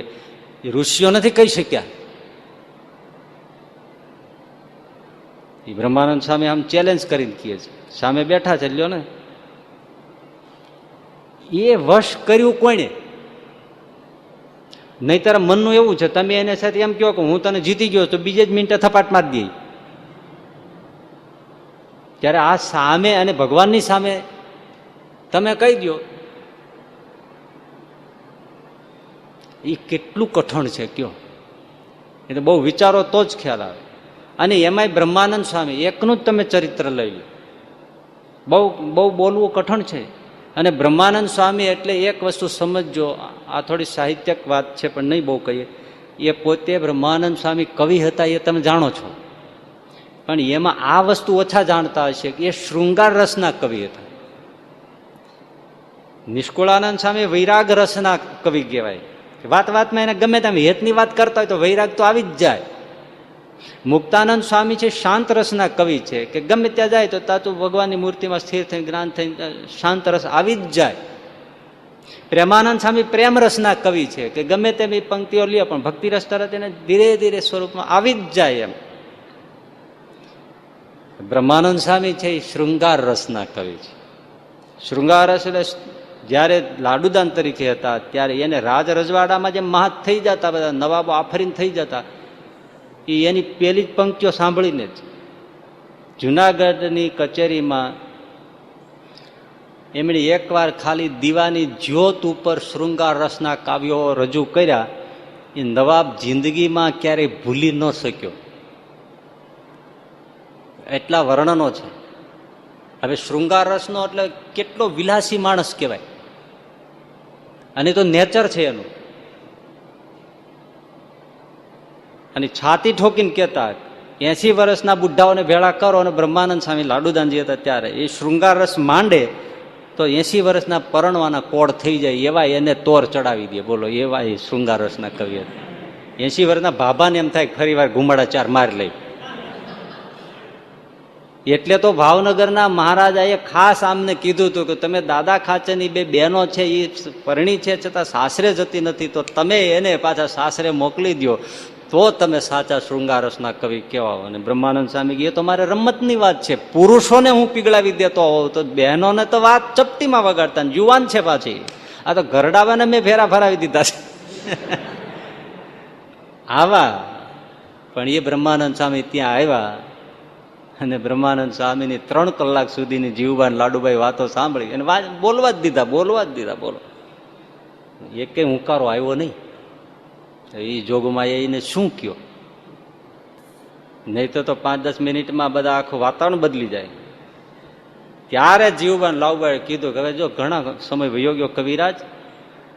ઋષિઓ નથી કહી શક્યા. એ બ્રહ્માનંદ સ્વામી આમ ચેલેન્જ કરીને કહે છે, સામે બેઠા છે, લ્યો ને. એ વશ કર્યું કોઈને? નહીતર મનનું એવું છે, તમે એને સાથે એમ કહો કે હું તને જીતી ગયો તો બીજે જ મિનિટે થપાટ મારી દે. ત્યારે આ સામે અને ભગવાનની સામે તમે કહી દો, એ કેટલું કઠણ છે કયો? એ તો બહુ વિચારો તો જ ખ્યાલ આવે. અને એમાંય બ્રહ્માનંદ સ્વામી એકનું જ તમે ચરિત્ર લઈ લો, બહુ બોલવું કઠણ છે. અને બ્રહ્માનંદ સ્વામી એટલે એક વસ્તુ સમજજો, આ થોડી સાહિત્યક વાત છે પણ નહીં બહુ કહીએ. એ પોતે બ્રહ્માનંદ સ્વામી કવિ હતા, એ તમે જાણો છો. પણ એમાં આ વસ્તુ ઓછા જાણતા હશે કે એ શૃંગાર રસના કવિ હતા. નિષ્કુળાનંદ સ્વામી વૈરાગ રસના કવિ કહેવાય. વાત વાતમાં એને ગમે તેમ હેતની વાત કરતા હોય તો વૈરાગ તો આવી જ જાય. મુક્તાનંદ સ્વામી છે શાંત રસના કવિ છે, કે ગમે ત્યાં જાય તો તાતું ભગવાનની મૂર્તિમાં સ્થિર થઈને જ્ઞાન થઈને શાંત રસ આવી જ જાય. પ્રેમાનંદ સ્વામી પ્રેમ રસના કવિ છે, કે ગમે તેમ પંક્તિઓ લે પણ ભક્તિ રસ તરત એને ધીરે ધીરે સ્વરૂપમાં આવી જ જાય. એમ બ્રહ્માનંદ સ્વામી છે એ શૃંગાર રસના કવિ છે. શૃંગાર રસ એટલે જયારે લાડુદાન તરીકે હતા ત્યારે એને રાજ રજવાડામાં જે મહાત થઈ જતા, બધા નવાબો આફરીન થઈ જતા, એ એની પેલી જ પંક્તિઓ સાંભળીને જ જુનાગઢની કચેરીમાં એમણે એકવાર ખાલી દીવાની જ્યોત ઉપર શૃંગાર રસના કાવ્યો રજૂ કર્યા. એ નવાબ જિંદગીમાં ક્યારેય ભૂલી ન શક્યો, એટલા વર્ણનો છે. હવે શૃંગાર રસનો એટલે કેટલો વિલાસી માણસ કહેવાય, અને તો નેચર છે એનું. અને છાતી ઠોકીને કહેતા 80 વર્ષના બુઢ્ઢાઓને ભેળા કરો, અને બ્રહ્માનંદ સ્વામી લાડુદાનજી હતા ત્યારે એ શૃંગાર રસ માંડે તો 80 વર્ષના પરણવાના કોડ થઈ જાય એવા એને તોર ચડાવી દે. બોલો, એવા એ શૃંગાર રસના કવિ હતા. 80 વર્ષના ભાભાને એમ થાય ફરી વાર ઘુમાડા ચાર મારી લઈ. એટલે તો ભાવનગરના મહારાજાએ ખાસ આમને કીધું હતું કે તમે દાદા ખાચરની બે બહેનો છે એ પરણી છે છતાં સાસરે જતી નથી, તો તમે એને પાછા સાસરે મોકલી દો તો તમે સાચા શૃંગારસના કવિ કહેવાઓ. અને બ્રહ્માનંદ સ્વામી એ તો મારે રમતની વાત છે, પુરુષોને હું પીગળાવી દેતો હોઉં તો બહેનોને તો વાત ચપટીમાં વગાડતા. યુવાન છે પાછી, આ તો ગરડાવાને મેં ફેરા ફરાવી દીધા છે આવા. પણ એ બ્રહ્માનંદ સ્વામી ત્યાં આવ્યા અને બ્રહ્માનંદ સ્વામીની 3 કલાક સુધીની જીવબાન લાડુભાઈ વાતો સાંભળી અને બોલવા જ દીધા. બોલો, એ કઈ હુંકારો આવ્યો નહીં. એ જોગમાં એને શું કયો, નહીં તો 5-10 મિનિટમાં બધા આખું વાતાવરણ બદલી જાય. ત્યારે જીવબાન લાડુભાઈ કીધું કે હવે જો ઘણા સમય વયો ગયો કવિરાજ,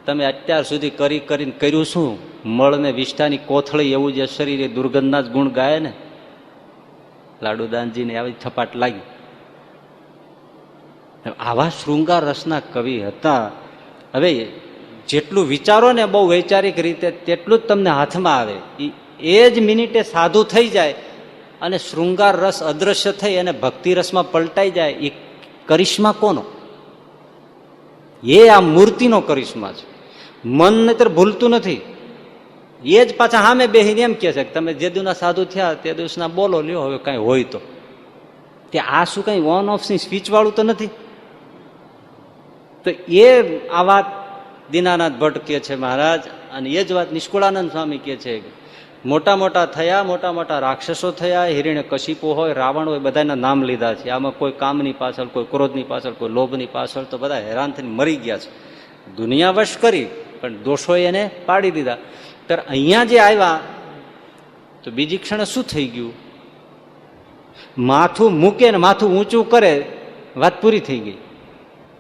તમે અત્યાર સુધી કરીને કર્યું શું? મળને વિષ્ઠાની કોથળી એવું જે શરીરે દુર્ગંધના જ ગુણ ગાય ને. લાડુદાનજીને આવી થપાટ લાગી. આવા શૃંગાર રસના કવિ હતા. હવે જેટલું વિચારો ને બહુ વૈચારિક રીતે તેટલું જ તમને હાથમાં આવે. એ જ મિનિટે સાધુ થઈ જાય અને શૃંગાર રસ અદ્રશ્ય થઈ અને ભક્તિ રસમાં પલટાઈ જાય. એ કરિશ્મા કોનો? એ આ મૂર્તિનો કરિશ્મા છે. મન નહીતર ભૂલતું નથી. એ જ પાછા સામે બેહીને એમ કે છે કે તમે જે દિવસના સાધુ થયા તે દિવસના બોલો લ્યો, હવે કઈ હોય તો. તે આ શું કઈ ઓન ઓફ ની સ્પીચ વાળું તો નથી. તો એ આ વાત દીનાનાથ ભટ્ટ કે છે મહારાજ, અને એ જ વાત નિષ્કુળાનંદ સ્વામી કે છે. મોટા મોટા થયા, મોટા મોટા રાક્ષસો થયા, હિરણ્યકશિપુ હોય, રાવણ હોય, બધાના નામ લીધા છે. આમાં કોઈ કામની પાછળ, કોઈ ક્રોધની પાછળ, કોઈ લોભની પાછળ તો બધા હેરાન થઈને મરી ગયા છે. દુનિયા વશ કરી પણ દોષોએ એને પાડી દીધા. ત્યારે અહીંયા જે આવ્યા તો બીજી ક્ષણે શું થઈ ગયું? માથું મૂકે ને માથું ઊંચું કરે, વાત પૂરી થઈ ગઈ.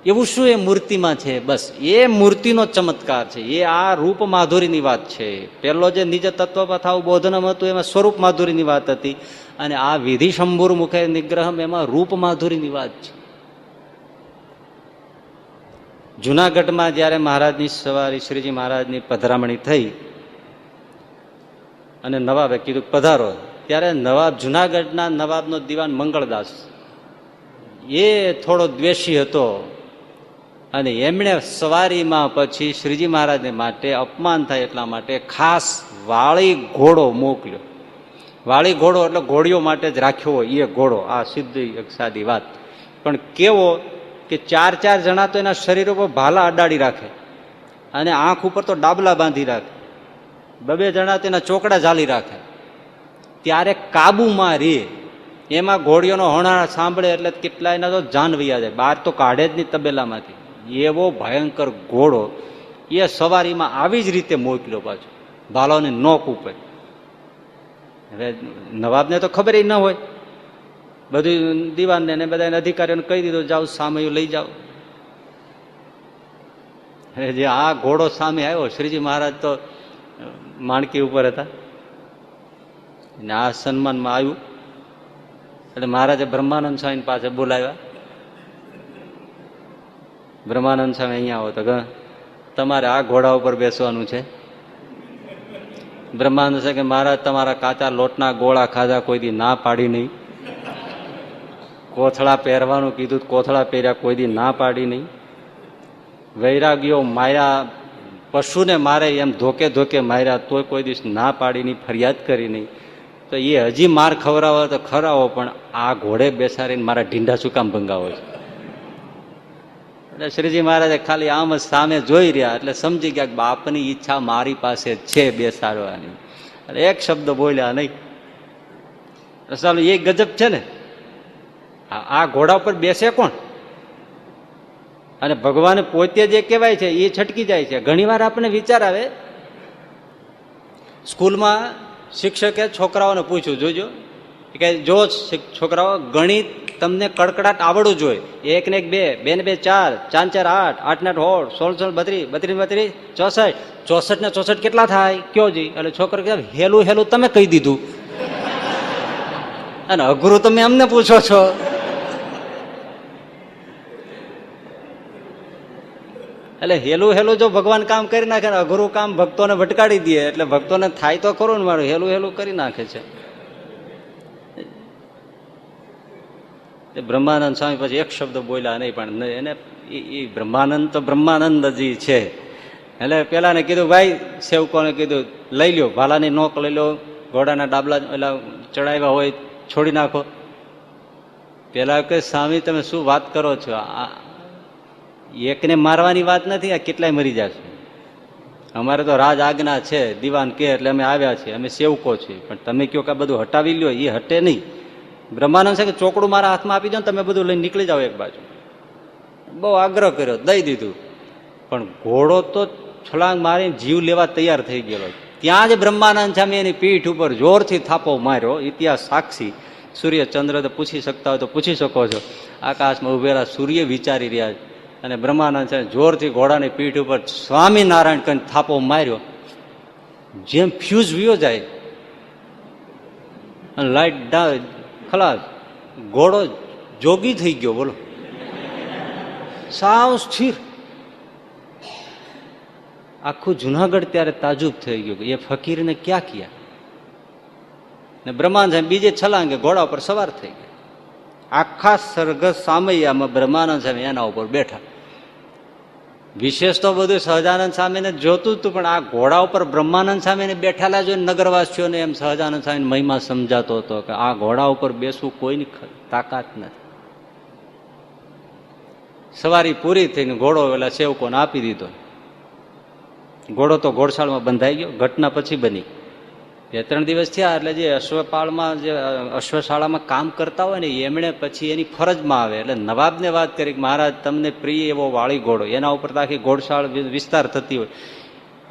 એવું શું એ મૂર્તિમાં છે? બસ એ મૂર્તિનો ચમત્કાર છે. એ આ રૂપ માધુરીની વાત છે. પેલો જે નિજ તત્વ થાવ બોધનમ હતું એમાં સ્વરૂપ માધુરીની વાત હતી, અને આ વિધિ શંભુર મુખે નિગ્રહમ એમાં રૂપ માધુરીની વાત છે. જુનાગઢમાં જયારે મહારાજની સવારી શ્રીજી મહારાજની પધરામણી થઈ અને નવાબે કીધું પધારો, ત્યારે નવાબ જુનાગઢના નવાબનો દિવાન મંગળદાસ એ થોડો દ્વેષી હતો, અને એમણે સવારીમાં પછી શ્રીજી મહારાજને માટે અપમાન થાય એટલા માટે ખાસ વાળી ઘોડો મોકલ્યો. વાળી ઘોડો એટલે ઘોડીઓ માટે જ રાખ્યો હોય એ ઘોડો. આ સીધી એક સાદી વાત, પણ કેવો કે 4 જણા તો એના શરીર ઉપર ભાલા અડાડી રાખે અને આંખ ઉપર તો ડાબલા બાંધી રાખે, 2 જણા તેના ચોકડા ઝાલી રાખે. ત્યારે કાબુમાં રે એમાં ઘોડીઓનો હોણા સાંભળે એટલે કેટલાયના તો જાન વૈયા જાય, બહાર તો કાઢે જ નહીં તબેલામાંથી. એવો ભયંકર ઘોડો એ સવારીમાં આવી જ રીતે મોકલ્યો પાછો ભાલાની નોક ઉપર. હવે નવાબને તો ખબર ન હોય, બધું દીવાનને ને બધા અધિકારીઓને કહી દીધું જાઓ સામે લઈ જાઓ. જે આ ઘોડો સામે આવ્યો, શ્રીજી મહારાજ તો માણકી ઉપર હતા ને આ સન્માનમાં આવ્યું. એટલે મહારાજે બ્રહ્માનંદ સ્વામી પાસે બોલાવ્યા. બ્રહ્માનંદ સ્વામી અહીંયા આવો તો તમારે આ ઘોડા ઉપર બેસવાનું છે. બ્રહ્માનંદ સ્વામી કે મહારાજ તમારા કાચા લોટના ગોળા ખાધા કોઈ દી ના પાડી નહીં. કોથળા પહેરવાનું કીધું કોથળા પહેર્યા કોઈ દી ના પાડી નહીં. વૈરાગ્યો માર્યા, પશુને મારે એમ ધોકે ધોકે માર્યા તોય કોઈ દિવસ ના પાડી નહીં, ફરિયાદ કરી નહીં. તો એ હજી માર ખવડાવો તો ખરાવો, પણ આ ઘોડે બેસાડીને મારા ઢીંઢા શું કામ ભંગાવો છે? એટલે શ્રીજી મહારાજે ખાલી આમ જ સામે જોઈ રહ્યા એટલે સમજી ગયા કે બાપની ઈચ્છા મારી પાસે છે બેસાડવાની. એટલે એક શબ્દ બોલ્યા નહીં. ચાલો એ ગજબ છે ને, આ ઘોડા ઉપર બેસે કોણ? અને ભગવાન પોતે જે કહેવાય છે એ છટકી જાય છે. ઘણી વાર આપણને વિચાર આવે, સ્કૂલમાં શિક્ષકે છોકરાઓને પૂછ્યું, જોજો કે જો છોકરાઓ ગણિત તમને કડકડાટ આવડવું જોઈએ, 1 ને 1 2, 2 ને 2 4, 4 4 8, 8 ને 8 16, 16 32, 32 32 64, 64 ને 64 કેટલા થાય કયો જી? એટલે છોકરો કે હેલું હેલું તમે કહી દીધું અને અઘરું તમે અમને પૂછો છો. એટલે હેલું હેલું જો ભગવાન કામ કરી નાખે ને અઘરું કામ ભક્તોને ભટકાડી દે એટલે ભક્તોને થાય તો ખરું ને, મારું હેલું હેલું કરી નાખે છે. બ્રહ્માનંદ સ્વામી પછી એક શબ્દ બોલ્યા નહીં, પણ એને એ બ્રહ્માનંદ તો બ્રહ્માનંદજી છે. એટલે પેલાને કીધું ભાઈ સેવકોને કીધું લઈ લ્યો, ભાલાની નોક લઈ લો, ઘોડાના ડાબલા એટલે ચડાવ્યા હોય છોડી નાખો. પેલા કે સ્વામી તમે શું વાત કરો છો? આ એકને મારવાની વાત નથી, આ કેટલાય મરી જશે. અમારે તો રાજ આજ્ઞા છે, દીવાન કે એટલે અમે આવ્યા છીએ, અમે સેવકો છીએ, પણ તમે કયો કે બધું હટાવી લ્યો, એ હટે નહીં. બ્રહ્માનંદ છે કે ચોકડું મારા હાથમાં આપી દો ને તમે બધું લઈને નીકળી જાઓ એક બાજુ. બહુ આગ્રહ કર્યો, દઈ દીધું. પણ ઘોડો તો છલાંગ મારીને જીવ લેવા તૈયાર થઈ ગયેલો. ત્યાં જ બ્રહ્માનંદ સ્વામી એની પીઠ ઉપર જોરથી થાપો માર્યો. ઇતિહાસ સાક્ષી, સૂર્ય ચંદ્ર તો પૂછી શકતા હોય તો પૂછી શકો છો. આકાશમાં ઉભેલા સૂર્ય વિચારી રહ્યા છે અને બ્રહ્માનંદ સ્વામી જોરથી ઘોડાની પીઠ ઉપર સ્વામિનારાયણ કરીને થાપો માર્યો. જેમ ફ્યુઝ વિયો જાય અને લાઈટ ખલાસ, ઘોડો જોગી થઈ ગયો. બોલો, સાવ સ્થિર. આખું જુનાગઢ ત્યારે તાજુબ થઈ ગયું એ ફકીરને ક્યાં કિયા. ને બ્રહ્માનંદ સાહેબ બીજે છલાંગે ઘોડા ઉપર સવાર થઈ ગયા. આખા સરઘસ સામૈયામાં બ્રહ્માનંદ સાહેબ એના ઉપર બેઠા. વિશેષ તો બધું સહજાનંદ સ્વામીને જોતું હતું, પણ આ ઘોડા ઉપર બ્રહ્માનંદ સ્વામીને બેઠેલા જોઈને નગરવાસીઓને એમ સહજાનંદ સ્વામીને મહિમા સમજાતો હતો કે આ ઘોડા ઉપર બેસવું કોઈની તાકાત નથી. સવારી પૂરી થઈને ઘોડો પેલા સેવકોને આપી દીધો. ઘોડો તો ઘોડશાળમાં બંધાઈ ગયો. ઘટના પછી બની 2-3 દિવસ થયા એટલે જે અશ્વપાળમાં જે અશ્વશાળામાં કામ કરતા હોય ને એમણે પછી એની ફરજમાં આવે એટલે નવાબને વાત કરી કે મહારાજ તમને પ્રિય એવો વાળી ઘોડો, એના ઉપર તો આખી ઘોડશાળ વિસ્તાર થતી હોય,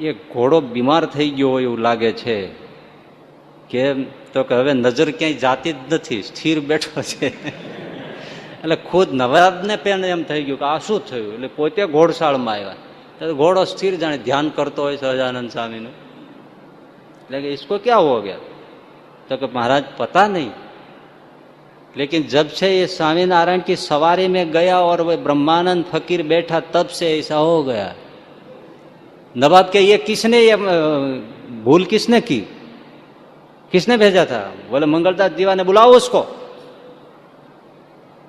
એ ઘોડો બીમાર થઈ ગયો હોય એવું લાગે છે. કેમ તો કે હવે નજર ક્યાંય જાતી જ નથી, સ્થિર બેઠો છે. એટલે ખુદ નવાબને પણ એમ થઈ ગયું કે આ શું થયું. એટલે પોતે ઘોડશાળમાં આવ્યા તો ઘોડો સ્થિર જાણે ધ્યાન કરતો હોય સહજાનંદ સ્વામીનું. એટલે कि इसको क्या हो गया? तो कि महाराज पता नहीं, लेकिन जब से ये स्वामीनारायण की सवारी में गया और वो ब्रह्मानंद फकीर बैठा तब से ऐसा हो गया. नवाब के ये किसने ये भूल किसने की, किसने भेजा था? बोले मंगलदास दीवा ने बुलाओ उसको.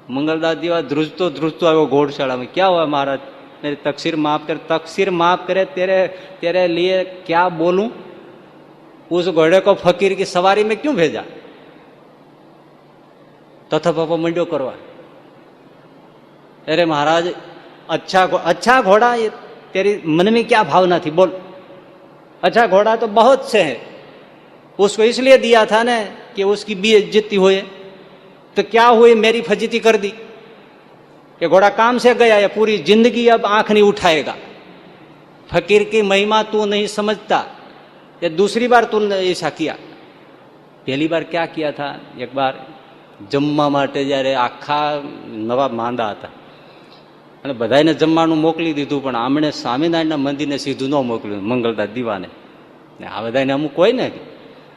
मंगलदास दीवा ध्रुजतो आयो घोड़शाला में. क्या हुआ महाराज? मेरी तकसीर माफ कर. तकसीर माफ करे तेरे लिए क्या बोलूं? उस घोड़े को फकीर की सवारी में क्यों भेजा? तथा पापा मंड्यो करवा. अरे महाराज अच्छा घोड़ा, ये तेरी मन में क्या भावना थी बोल? अच्छा घोड़ा तो बहुत से है, उसको इसलिए दिया था ना कि उसकी बेइज्जती हुई, तो क्या हुई मेरी फजीती कर दी. ये घोड़ा काम से गया, ये पूरी जिंदगी अब आंख नहीं उठाएगा. फकीर की महिमा तू नहीं समझता, ये दूसरी बार तूने ऐसा किया. पहली बार क्या किया था? एक बार જમવા માટે જ્યારે આખા નવાબ માંદા હતા અને બધાને જમવાનું મોકલી દીધું, પણ આમણે સ્વામિનારાયણના મંદિરને સીધું ન મોકલ્યું મંગલદાસ દીવાને. આ બધાને અમુક હોય ને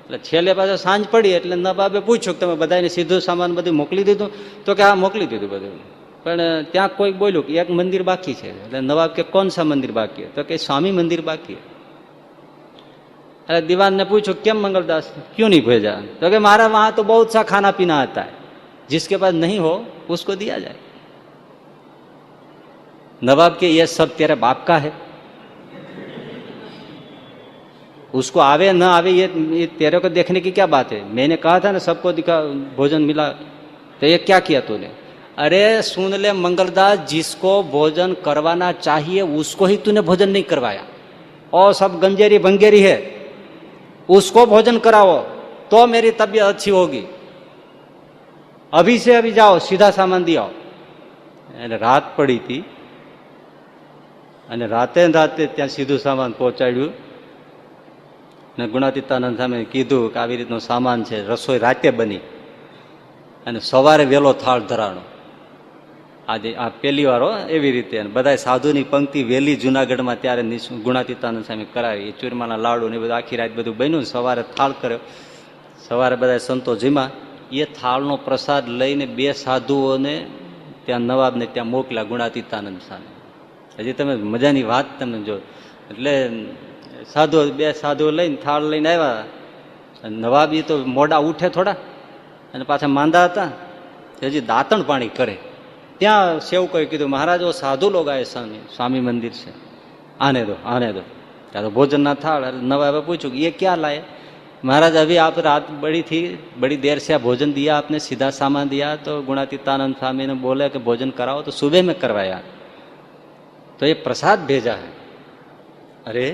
એટલે છેલ્લે પાછો સાંજ પડી એટલે નવાબે પૂછ્યું કે તમે બધાને સીધું સામાન બધું મોકલી દીધું? તો કે હા મોકલી દીધું બધું, પણ ત્યાં કોઈ બોલ્યું કે એક મંદિર બાકી છે. એટલે નવાબ કે કોણ સા મંદિર બાકી? તો કે સ્વામી મંદિર બાકી. એટલે દીવાનને પૂછ્યું કેમ મંગलदास क्यों नहीं भेजा? तो कि महाराज वहां तो बहुत सा खाना पीना आता है, जिसके पास नहीं हो उसको दिया जाए. नवाब के ये सब तेरे बाप का है, उसको आवे न आवे ये तेरे को देखने की क्या बात है? मैंने कहा था ना सबको दिखा भोजन मिला, तो ये क्या किया तूने? अरे सुन ले मंगलदास, जिसको भोजन करवाना चाहिए उसको ही तूने भोजन नहीं करवाया, और सब गंजेरी भंगेरी है, उसको भोजन कराओ तो मेरी तबीयत अच्छी होगी. अभी से अभी जाओ, सीधा सामान दिया. रात पड़ी थी અને રાતે રાતે ત્યાં સીધું સામાન પહોંચાડ્યું ને ગુણાતીતાનંદ સામે કીધું કે આવી રીતનો સામાન છે. રસોઈ રાતે બની અને સવારે વહેલો થાળ ધરાણો. આજે આ પહેલી વાર એવી રીતે બધા સાધુની પંક્તિ વહેલી જુનાગઢમાં ત્યારે ગુણાતીતાનંદ સામે કરાવી. ચૂરમાના લાડુ ને બધું આખી રાત બધું બન્યું. સવારે થાળ કર્યો. સવારે બધા સંતો જીમા એ થાળનો પ્રસાદ લઈને બે સાધુઓને ત્યાં નવાબને ત્યાં મોકલ્યા ગુણાતીતાનંદ સામે. હજી તમે મજાની વાત તમે જો, એટલે સાધુ બે સાધુઓ લઈને થાળ લઈને આવ્યા. નવાબ એ તો મોડા ઉઠે થોડા અને પાછા માંદા હતા, હજી દાંતણ પાણી કરે. ત્યાં સેવકોએ કીધું મહારાજ વો સાધુ લોગ આए સ્વામી મંદિર છે, આને દો આને દો. ત્યાં તો ભોજનના થાળ. નવાબે પૂછ્યું કે ये क्या लाए? महाराज अभी आप रात बड़ी थी, बड़ी देर से भोजन दिया आपने, सीधा सामान दिया. तो गुणातीतानंद स्वामी ने बोले कि भोजन कराओ, तो सुबह में करवाया, तो ये प्रसाद भेजा है. अरे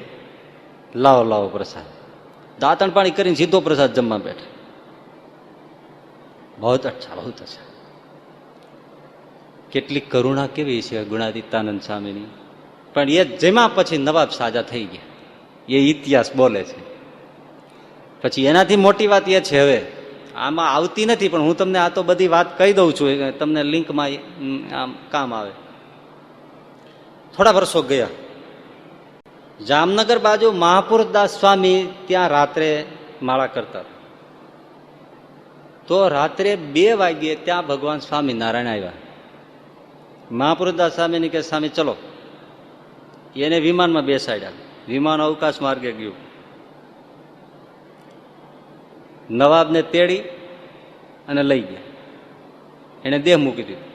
लाओ लाओ प्रसाद. दातण पाणी કરીને સીધો પ્રસાદ જમવા બેઠા. बहुत अच्छा बहुत अच्छा. કેટલી કરુણા કેવી છે ગુણાતીતાનંદ સ્વામીની. પણ એ જેમાં પછી નવાબ સાજા થઈ ગયા, એ ઇતિહાસ બોલે છે. પછી એનાથી મોટી વાત એ છે, હવે આમાં આવતી નથી પણ હું તમને આ તો બધી વાત કહી દઉં છું, તમને લિંકમાં આમ કામ આવે. થોડા વર્ષો ગયા, જામનગર બાજુ મહાપુરદાસ સ્વામી ત્યાં રાત્રે માળા કરતા. તો રાત્રે 2 વાગ્યે ત્યાં ભગવાન સ્વામિનારાયણ આવ્યા. મહાપુરદાસ સ્વામીને કે સ્વામી ચલો. એને વિમાનમાં બેસાડ્યા. વિમાન અવકાશ માર્ગે ગયું. નવાબને તેડી અને લઈ ગયા. એને દેહ મૂકી દીધો.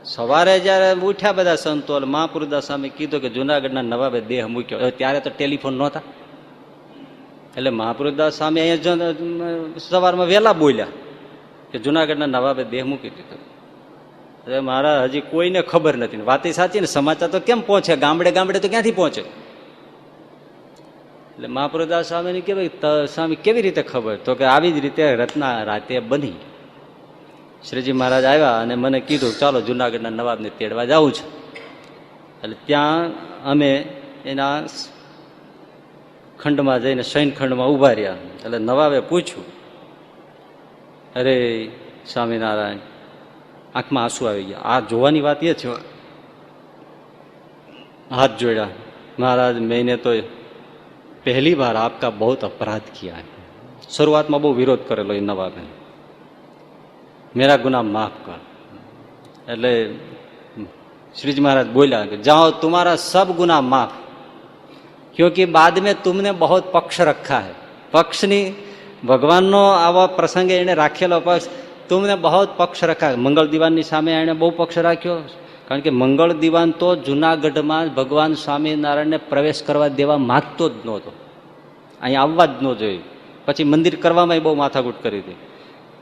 સવારે જયારે ઉઠ્યા બધા સંતો, મહાપુરદાસ સ્વામી કીધું કે જુનાગઢના નવાબે દેહ મૂક્યો. ત્યારે તો ટેલિફોન નહોતા, એટલે મહાપુરદાસ સ્વામી અહીંયા સવારમાં વહેલા બોલ્યા કે જુનાગઢના નવાબે દેહ મૂકી દીધો. અરે મારા હજી કોઈને ખબર નથી. વાત સાચી ને, સમાચાર તો કેમ પહોંચે? ગામડે ગામડે તો ક્યાંથી પહોંચે? એટલે મહાપુરદાસ સ્વામીને કે ભાઈ સ્વામી કેવી રીતે ખબર? તો કે આવી જ રીતે રત્ના રાતે બની. શ્રીજી મહારાજ આવ્યા અને મને કીધું ચાલો જુનાગઢના નવાબને તેડવા જવું છે. એટલે ત્યાં અમે એના ખંડમાં જઈને શયન ખંડમાં ઉભા રહ્યા. એટલે નવાબે પૂછ્યું, અરે સ્વામિનારાયણ, આંખમાં આંસુ આવી ગયા. આ જોવાની વાત એ છે. હાથ જોડ્યા. महाराज मैंने तो पहली बार आपका बहुत अपराध किया है. शुरुआत में बहुत विरोध करेलो એ નવાબે. मेरा गुनाह माफ कर. એટલે श्रीजी महाराज बोला कि जाओ तुम्हारा सब गुनाह माफ, क्योंकि बाद में तुमने बहुत पक्ष रखा है. પક્ષની ભગવાનનો આવા પ્રસંગે એને રાખેલો પક્ષ, तुमने बहुत पक्ष रखा. મંગળ દીવાનની સામે એને બહુ પક્ષ રાખ્યો, કારણ કે મંગળ દીવાન તો જુનાગઢમાં ભગવાન સ્વામિનારાયણને પ્રવેશ કરવા દેવા માંગતો જ નહોતો. અહીંયા આવવા જ ન જોઈએ. પછી મંદિર કરવામાં બહુ માથાકૂટ કરી હતી.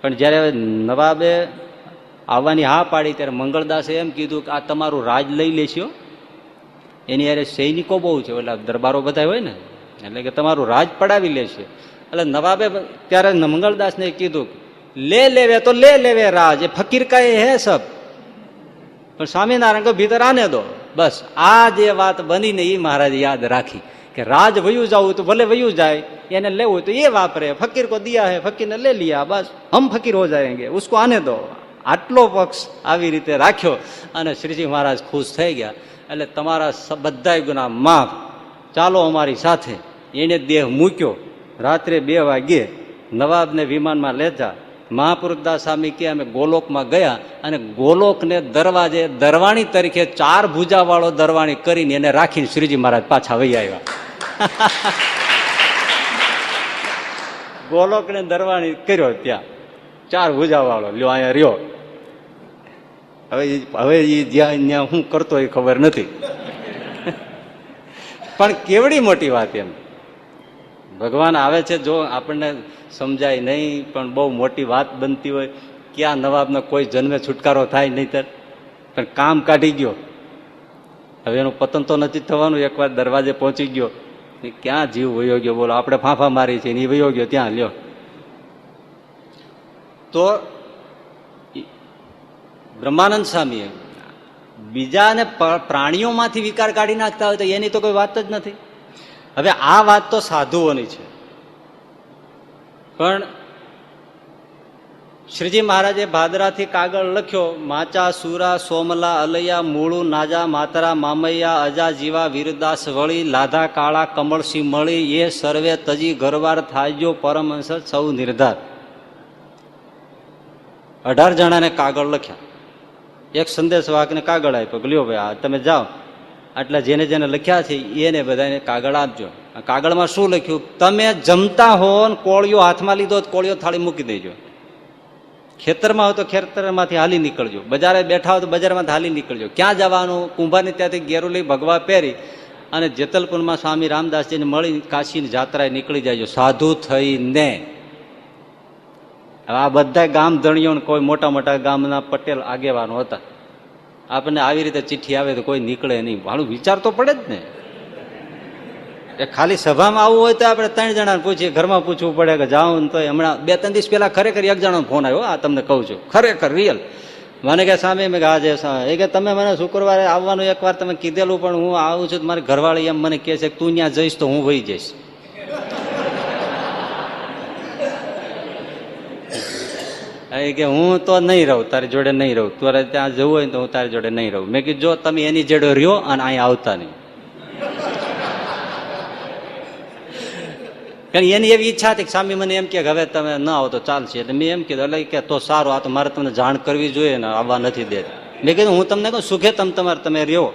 પણ જ્યારે નવાબે આવવાની હા પાડી ત્યારે મંગળદાસે એમ કીધું કે આ તમારું રાજ લઈ લેશો. એની યારે સૈનિકો બહુ છે, એટલે દરબારો બધા હોય ને, એટલે કે તમારું રાજ પડાવી લેશે. એટલે નવાબે ત્યારે મંગળદાસને કીધું ले लेवे तो ले लेवे राज, ये फकीर का ये है सब, पर स्वामीनारायण को भीतर आने दो. बस आज ये बात बनी ने ये महाराज याद राखी कि राज वयू जाऊ तो भले वयू जाए, यानी ले तो ये वापरे. फकीर को दिया है, फकीर ने ले लिया, बस हम फकीर हो जाएंगे, उसको आने दो. આટલો પક્ષ આવી રીતે રાખ્યો અને શ્રીજી મહારાજ ખુશ થઈ ગયા. એટલે તમારા બધાય ગુના માફ, ચાલો અમારી સાથે. એને દેહ મૂક્યો રાત્રે 2 વાગ્યે નવાબને વિમાનમાં લેતા મહાપુરુષદાસ સ્વામી કે અમે ગોલોકમાં ગયા અને ગોલોકને દરવાજે દરવાણી તરીકે 4 ભુજાવાળો દરવાણી કરીને એને રાખીને શ્રીજી મહારાજ પાછા વહી આવ્યા. ગોલોકને દરવાણી કર્યો ત્યાં 4 ભુજાવાળો લ્યો અહીંયા રહ્યો. હવે એ જ્યાં શું કરતો એ ખબર નથી, પણ કેવડી મોટી વાત એમ. ભગવાન આવે છે, જો આપણને સમજાય નહીં પણ બહુ મોટી વાત બનતી હોય, ક્યાં નવાબનો કોઈ જન્મે છુટકારો થાય નહીં, પણ કામ કાઢી ગયો. હવે એનું પતન તો નથી થવાનું, એકવાર દરવાજે પહોંચી ગયો, ક્યાં જીવ વયો ગયો બોલો. આપણે ફાંફા મારી છે એ વયો ગયો ત્યાં લ્યો. તો બ્રહ્માનંદ સ્વામીએ બીજાને પ્રાણીઓમાંથી વિકાર કાઢી નાખતા હોય તો એની તો કોઈ વાત જ નથી. હવે આ વાત તો સાધુઓની છે, પણ શ્રીજી મહારાજે ભાદરાથી કાગળ લખ્યો, માચા સુરા સોમલા અલૈયા મૂળું નાજા માતરા મામૈયા અજા જીવા વીરદાસ વળી લાધા કાળા કમળસી મળી એ સર્વે તજી ઘરવાર થાજો પરમહંસ સૌ નિર્ધાર. 18 જણાને કાગળ લખ્યા, એક સંદેશ વાહકને કાગળ આપ્યો, લ્યો ભાઈ આ તમે જાઓ, આટલા જેને જેને લખ્યા છે એને બધાને કાગળ આપજો. કાગળમાં શું લખ્યું? તમે જમતા હો ને કોળિયો હાથમાં લીધો કોળિયો થાળી મૂકી દેજો. ખેતરમાં હોય તો ખેતરમાંથી હાલી નીકળજો, બજારે બેઠા હોય તો બજારમાંથી હાલી નીકળજો. ક્યાં જવાનું? કુંભારની ત્યાંથી ગેરુલી ભગવા પહેરી અને જેતલપુરમાં સ્વામી રામદાસજીને મળી કાશીની જાત્રાએ નીકળી જાય સાધુ થઈને. આ બધા ગામ ધણીઓ કોઈ મોટા મોટા ગામના પટેલ આગેવાનો હતા. આપણને આવી રીતે ચિઠ્ઠી આવે તો કોઈ નીકળે નહીં, ભાડું વિચાર તો પડે જ ને. એ ખાલી સભામાં આવવું હોય તો આપણે 3 જણાને પૂછીએ, ઘરમાં પૂછવું પડે કે જાઉં તો હમણાં 2-3 દિવસ પહેલા ખરેખર 1 જણાનો ફોન આવ્યો, આ તમને કહું છું ખરેખર રિયલ. મને કે સામે મેં આજે એ કે તમે મને શુક્રવારે આવવાનું એકવાર તમે કીધેલું પણ હું આવું છું, મારી ઘરવાળી એમ મને કહે છે કે તું ત્યાં જઈશ તો હું વહી જઈશ. એ કે હું તો નહીં રહું, તારી જોડે નહીં રહું, તારે ત્યાં જવું હોય તો હું તારી જોડે નહીં રહું. મેં કીધું જો તમે એની જોડે રહ્યો અને અહીંયા આવતા નહીં. કારણ એની એવી ઈચ્છા હતી કે સ્વામી મને એમ કે હવે તમે ન આવો તો ચાલશે. એટલે મેં એમ કીધું એટલે કે તો સારું, આ તો મારે તમને જાણ કરવી જોઈએ ને, આવવા નથી દેતા. મેં કીધું હું તમને કહું સુખે તમે રહ્યો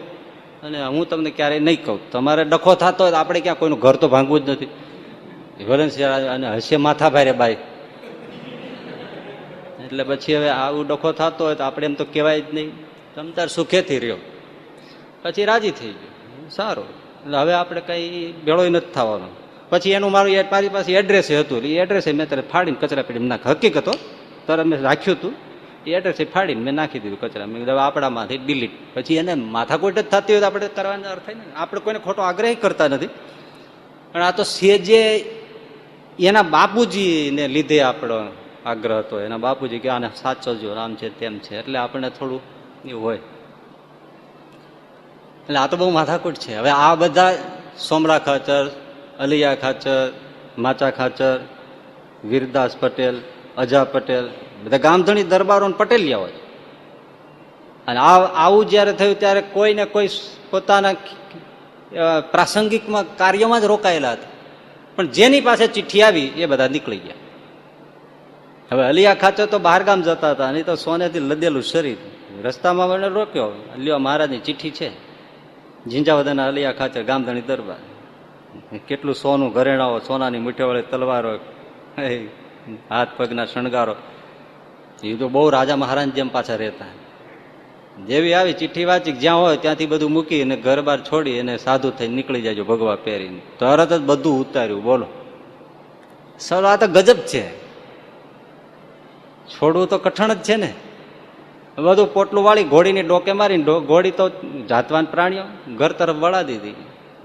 અને હું તમને ક્યારેય નહીં કહું. તમારે ડખો થતો હોય તો આપણે ક્યાં કોઈનું ઘર તો ભાંગવું જ નથી. ભલે અને હશે માથા ભારે બાઈ, એટલે પછી હવે આવું ડખો થતો હોય તો આપણે એમ તો કહેવાય જ નહીં, તમે તાર સુખેથી રહ્યો. પછી રાજી થઈ ગયો, સારું. એટલે હવે આપણે કઈ ભેળો નથી થવાનો. પછી એનું મારી પાસે એડ્રેસ હતું, એ એડ્રેસ મેં ત્યારે ફાડીને કચરા પેટી નાખ, હકીકતો ત્યારે મેં રાખ્યું હતું, એ એડ્રેસ ફાડીને મેં નાખી દીધું કચરા. મેં કીધું આપણામાંથી ડિલીટ. પછી એને માથાકૂટ જ થતી હોય તો આપણે કરવાનો અર્થ થાય ને. આપણે કોઈને ખોટો આગ્રહ કરતા નથી, પણ આ તો સેજે એના બાપુજીને લીધે આપણો આગ્રહ હતો. એના બાપુજી કે આને સાચવજો, આમ છે તેમ છે, એટલે આપણને થોડું એવું હોય. એટલે આ તો બહુ માથાકૂટ છે. હવે આ બધા સોમલા ખાચર, અલિયા ખાચર, માચા ખાચર, વીરદાસ પટેલ, અજા પટેલ, બધા ગામધણી દરબારો પટેલિયા હોય. અને આવું જયારે થયું ત્યારે કોઈને કોઈ પોતાના પ્રાસંગિકમાં કાર્યમાં જ રોકાયેલા હતા, પણ જેની પાસે ચિઠ્ઠી આવી એ બધા નીકળી ગયા. હવે અલિયા ખાચર તો બહાર ગામ જતા હતા, નહીં તો સોનેથી લદેલું શરીર. રસ્તામાં મને રોક્યો, લ્યો મહારાજની ચિઠ્ઠી છે. ઝીંઝાવદરના અલિયા ખાચર ગામધણી દરબાર, કેટલું સોનું ઘરેણાઓ, સોનાની મુઠ્ઠીવાળી તલવારો, હાથ પગના શણગારો. એ તો બહુ રાજા મહારાજ જેમ પાછા રહેતા. જેવી આવી ચિઠ્ઠી વાંચી, જ્યાં હોય ત્યાંથી બધું મૂકી અને ઘર બાર છોડી અને સાધુ થઈને નીકળી જાય ભગવા પહેરીને. તરત જ બધું ઉતાર્યું. બોલો સર, આ તો ગજબ છે. છોડવું તો કઠણ જ છે ને. બધું પોટલું વાળી ઘોડીની ડોકે મારીને, ઘોડી તો જાતવાન પ્રાણીઓ ઘર તરફ વળા દીધી.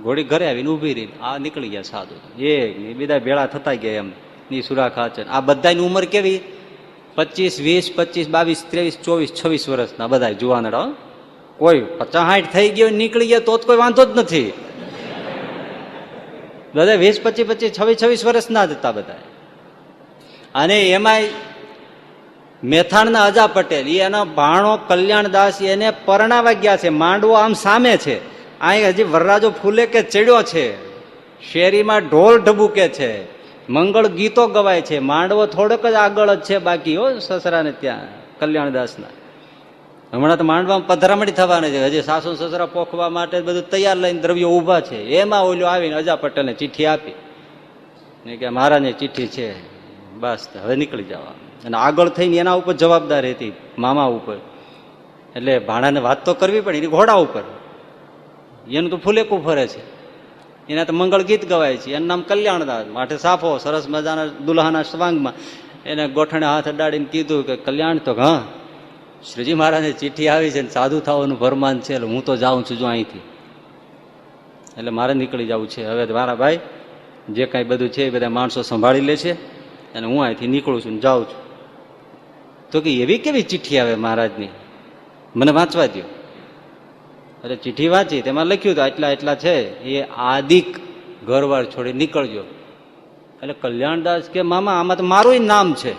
ઘોડી ઘરે આવીને ઉભી રહી. આ નીકળી ગયા સાધુ, એક બીજા ભેળા થતા ગયા એમ. ની સુરા ખાચર આ બધાની ઉંમર કેવી? 25, 20, 25, 22, 23, 24 વર્ષના બધા જુવાનડા. કોઈ 50-60 થઈ ગયો નીકળી ગયા તો કોઈ વાંધો જ નથી. બધા 20, 25, 26 વર્ષના જ હતા બધા. અને એમાંય મેથાણના અજા પટેલ, એનો ભાણો કલ્યાણદાસ એને પરણાવા ગયા છે. માંડવો આમ સામે છે, અહીં હજી વરરાજો ફૂલે કે ચડ્યો છે, શેરીમાં ઢોલ ઢબુકે છે, મંગળ ગીતો ગવાય છે. માંડવો થોડોક જ આગળ જ છે બાકી હો સસરાને ત્યાં કલ્યાણદાસના. હમણાં તો માંડવામાં પધરામણી થવાની છે. હજી સાસુ સસરા પોખવા માટે બધું તૈયાર લઈને દ્રવ્યો ઊભા છે. એમાં ઓલું આવીને અજા પટેલને ચિઠ્ઠી આપી કે મહારાજની ચિઠ્ઠી છે, બસ હવે નીકળી જવા. અને આગળ થઈને એના ઉપર જવાબદાર હતી મામા ઉપર. એટલે ભાણાને વાત તો કરવી પડે એની ઘોડા ઉપર. એનું તો ફૂલેકું ફરે છે. એના તો મંગળ ગીત ગવાય છે. એનું નામ કલ્યાણદાસ. માટે સાફો સરસ મજાના દુલ્હાના સ્વાંગમાં એને ગોઠણે હાથ અડાડીને કીધું કે કલ્યાણ તો હા શ્રીજી મહારાજની ચિઠ્ઠી આવી છે ને સાધુ થવાનું ફરમાન છે, એટલે હું તો જાઉં છું જો અહીંથી, એટલે મારે નીકળી જવું છે. હવે મારા ભાઈ જે કાંઈ બધું છે એ બધા માણસો સંભાળી લે છે અને હું અહીંથી નીકળું છું ને જાઉં છું. તો કે એવી કેવી ચિઠ્ઠી આવે મહારાજની, મને વાંચવા દો. અરે ચિઠ્ઠી વાંચી, તેમાં લખ્યું હતું એટલા એટલા છે, એ આદિક ઘરવાર છોડી નીકળજો. એટલે કલ્યાણદાસ કે મામા આમાં તો મારું નામ છે.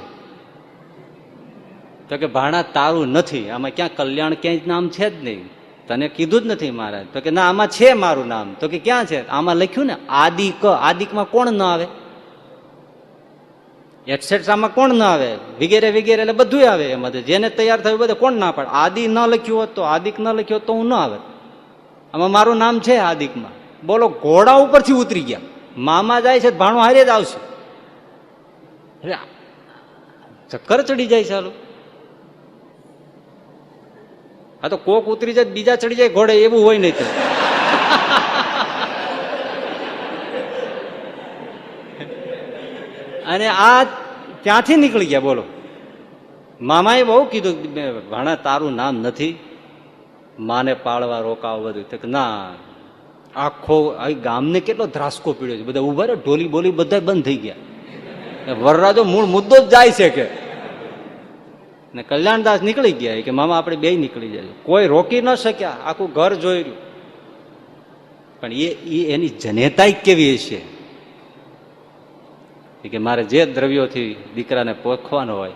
તો કે ભાણા તારું નથી, આમાં ક્યાં કલ્યાણ ક્યાંય નામ છે જ નહીં, તને કીધું જ નથી મહારાજ. તો કે ના આમાં છે મારું નામ. તો કે ક્યાં છે? આમાં લખ્યું ને આદિક. આદિકમાં કોણ ન આવે? એટસેટ્રામાં કોણ ના આવે? વગેરે વગેરે એટલે બધું આવે. એમાં જેને તૈયાર થયું બધે કોણ ના પાડે? આદિ ન લખ્યું હોત તો, આદિક ન લખ્યું હોત તો હું ન આવે. આમાં મારું નામ છે આદિકમાં. બોલો, ઘોડા ઉપરથી ઉતરી ગયા. મામા જાય છે ભાણું હારે જ આવશે. ચક્કર ચડી જાય ચાલુ. આ તો કોક ઉતરી જાય બીજા ચડી જાય ઘોડે, એવું હોય નહીં. અને આ ત્યાંથી નીકળી ગયા. બોલો, મામાએ બહુ કીધું ભાણા તારું નામ નથી, માને પાળવા રોકાવ બધું. તો ના, આખો ગામને કેટલો ધ્રાસકો પીડ્યો છે. બધા ઉભા રહ્યા, ઢોલી બોલી બધા બંધ થઈ ગયા. વરરાજો મૂળ મુદ્દો જ જાય છે કે ને કલ્યાણદાસ નીકળી ગયા કે મામા આપણે બે નીકળી જાય. કોઈ રોકી ન શક્યા, આખું ઘર જોઈ રહ્યું. પણ એની જનેતાઈ કેવી છે કે મારે જે દ્રવ્યોથી દીકરાને પોખવાનો હોય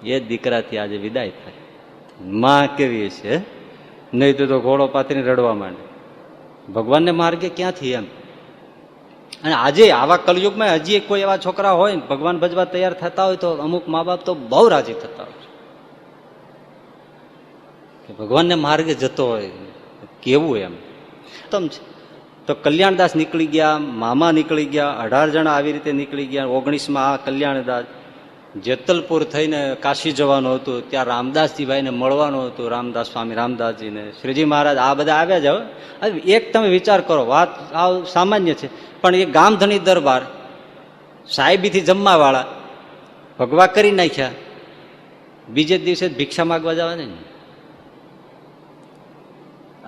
એ જ દીકરાથી આજે વિદાય થાય. માં કેવી છે, નહીં તો ઘોડો પાથરીને રડવા માંડે. ભગવાનને માર્ગે ક્યાંથી એમ. અને આજે આવા કલયુગમાં હજી કોઈ એવા છોકરા હોય ને ભગવાન ભજવા તૈયાર થતા હોય તો અમુક મા બાપ તો બહુ રાજી થતા હોય કે ભગવાનને માર્ગે જતો હોય. કેવું એમ તમ છે. તો કલ્યાણદાસ નીકળી ગયા, મામા નીકળી ગયા, 18 જણા આવી રીતે નીકળી ગયા. 19માં આ કલ્યાણદાસ જેતલપુર થઈને કાશી જવાનું હતું. ત્યાં રામદાસજી ભાઈને મળવાનું હતું, રામદાસ સ્વામી રામદાસજીને, શ્રીજી મહારાજ આ બધા આવ્યા જ. હવે એક તમે વિચાર કરો, વાત આવ સામાન્ય છે પણ એ ગામધણી દરબાર સાહેબીથી જમવા વાળા ભગવા કરી નાખ્યા. બીજે દિવસે ભિક્ષા માગવા જવા ને.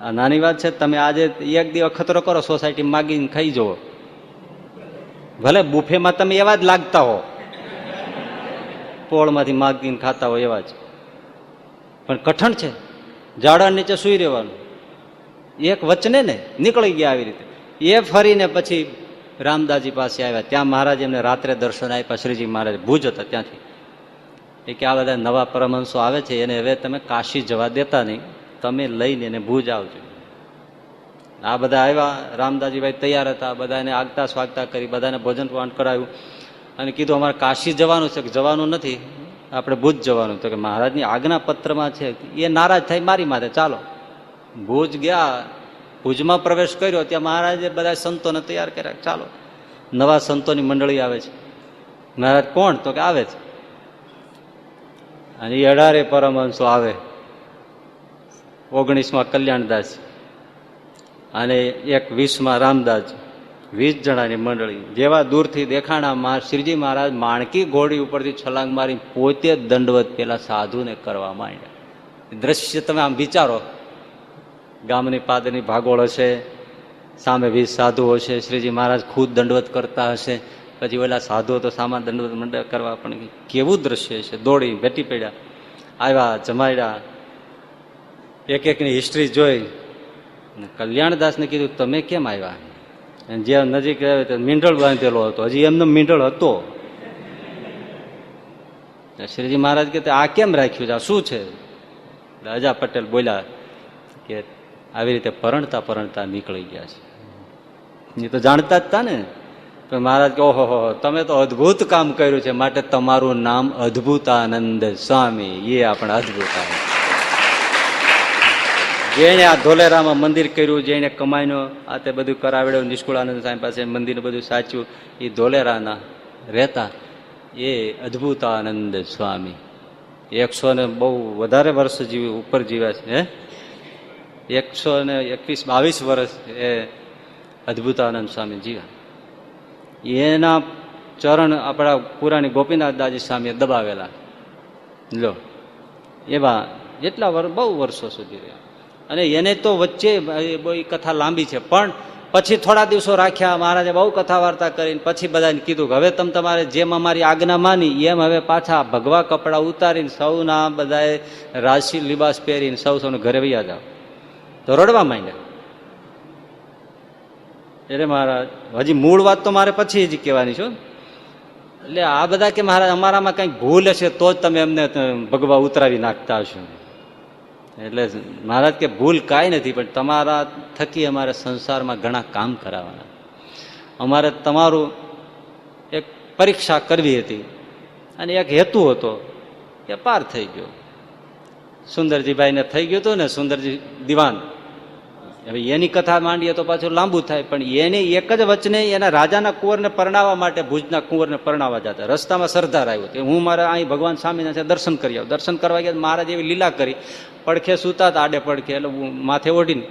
આ નાની વાત છે. તમે આજે એક દિવસ ખતરો કરો, સોસાયટી માગીને ખાઈ જવો. ભલે બુફેમાં તમે એવા જ લાગતા હો, પોળમાંથી માગીને ખાતા હોય એવા જ, પણ કઠણ છે. ઝાડા નીચે સુઈ રહેવાનું. એક વચને ને નીકળી ગયા આવી રીતે. એ ફરીને પછી રામદાસજી પાસે આવ્યા. ત્યાં મહારાજ એમને રાત્રે દર્શન આપ્યા. શ્રીજી મહારાજ ભુજ હતા ત્યાંથી. એ કે આ બધા નવા પરમહંસો આવે છે એને હવે તમે કાશી જવા દેતા નહીં, તમે લઈને એને ભુજ આવજો. આ બધા આવ્યા. રામદાસજીભાઈ તૈયાર હતા. બધાને આગતા સ્વાગતા કરી, બધાને ભોજન પાન કરાવ્યું અને કીધું અમારે કાશી જવાનું છે. જવાનું નથી, આપણે ભુજ જવાનું. તો કે મહારાજની આજ્ઞા પત્રમાં છે. એ નારાજ થાય મારી માથે. ચાલો ભુજ ગયા. ભુજમાં પ્રવેશ કર્યો. ત્યાં મહારાજે બધા સંતોને તૈયાર કર્યા. ચાલો, નવા સંતોની મંડળી આવે છે. મહારાજ કોણ? તો કે આવે છે. અને એ 18 પરમહંસો આવે. 19માં કલ્યાણદાસ અને 21માં રામદાસ. 20 જણાની મંડળી. જેવા દૂરથી દેખાણા શ્રીજી મહારાજ માણકી ઘોડી ઉપરથી છલાંગ મારી પોતે દંડવત પેલા સાધુને કરવા માંડ્યા. દ્રશ્ય તમે આમ વિચારો. ગામની પાદરની ભાગોળ હશે, સામે 20 સાધુઓ છે, શ્રીજી મહારાજ ખુદ દંડવત કરતા હશે, પછી ઓલા સાધુઓ તો સામા દંડવત મંડળ કરવા. પણ કેવું દ્રશ્ય છે. દોડી ભેટી પડ્યા, આવ્યા, જમાડ્યા. એક એકની હિસ્ટ્રી જોઈ. કલ્યાણદાસને કીધું તમે કેમ આવ્યા? જે નજીક મીંઢળ બાંધેલો હતો, હજી એમનો મીંઢળ હતો. શ્રીજી મહારાજ કે આ કેમ રાખ્યું છે, આ શું છે? અજા પટેલ બોલ્યા કે આવી રીતે પરણતા પરણતા નીકળી ગયા છે. એ તો જાણતા જ હતા ને. તો મહારાજ કે ઓહો તમે તો અદભુત કામ કર્યું છે, માટે તમારું નામ અદભુતાનંદ સ્વામી. એ આપણા અદભુતાનંદ. જેને આ ધોલેરામાં મંદિર કર્યું, જેને કમાઈનો આ તે બધું કરાવેડ્યું, નિષ્કુળાનંદ સ્વામી પાસે મંદિર બધું સાચ્યું, એ ધોલેરાના રહેતા એ અદભુતાનંદ સ્વામી. 100 ને બહુ વધારે વર્ષ ઉપર જીવ્યા છે. 121-22 વર્ષ એ અદભુતાનંદ સ્વામી જીવ્યા. એના ચરણ આપણા પુરાણી ગોપીનાથ દાજી સ્વામીએ દબાવેલા. લો એવા એટલા બહુ વર્ષો સુધી રહ્યા. અને એને તો વચ્ચે બહુ કથા લાંબી છે, પણ પછી થોડા દિવસો રાખ્યા મહારાજે, બહુ કથા વાર્તા કરીને પછી બધાને કીધું કે હવે તમે તમારે જેમ અમારી આજ્ઞા માની એમ હવે પાછા ભગવા કપડા ઉતારીને સૌના બધાએ રાશિ લિબાસ પહેરીને સૌને ઘરે વૈયા જાઓ. તો રડવા માંડ્યા. એટલે મહારાજ હજી મૂળ વાત તો મારે પછી જ કહેવાની છું. એટલે આ બધા કે મહારાજ અમારામાં કંઈક ભૂલ હશે તો જ તમે એમને ભગવા ઉતરાવી નાખતા હશો. એટલે મહારાજ કે ભૂલ કાંઈ નથી, પણ તમારા થકી અમારે સંસારમાં ઘણા કામ કરાવવાના. અમારે તમારું એક પરીક્ષા કરવી હતી અને એક હેતુ હતો કે પાર થઈ ગયો. સુંદરજીભાઈને થઈ ગયું હતું ને, સુંદરજી દિવાન. હવે એની કથા માંડીએ તો પાછું લાંબુ થાય, પણ એની એક જ વચને એના રાજાના કુંવરને પરણાવવા માટે ભુજના કુંવરને પરણાવવા જતા રસ્તામાં સરદાર આવ્યો કે હું મારા અહીં ભગવાન સ્વામિનારાયણ દર્શન કરી આવું. દર્શન કરવા ગયા મહારાજ એવી લીલા કરી, પડખે સૂતા આડે પડખે, એટલે માથે ઓઢીને,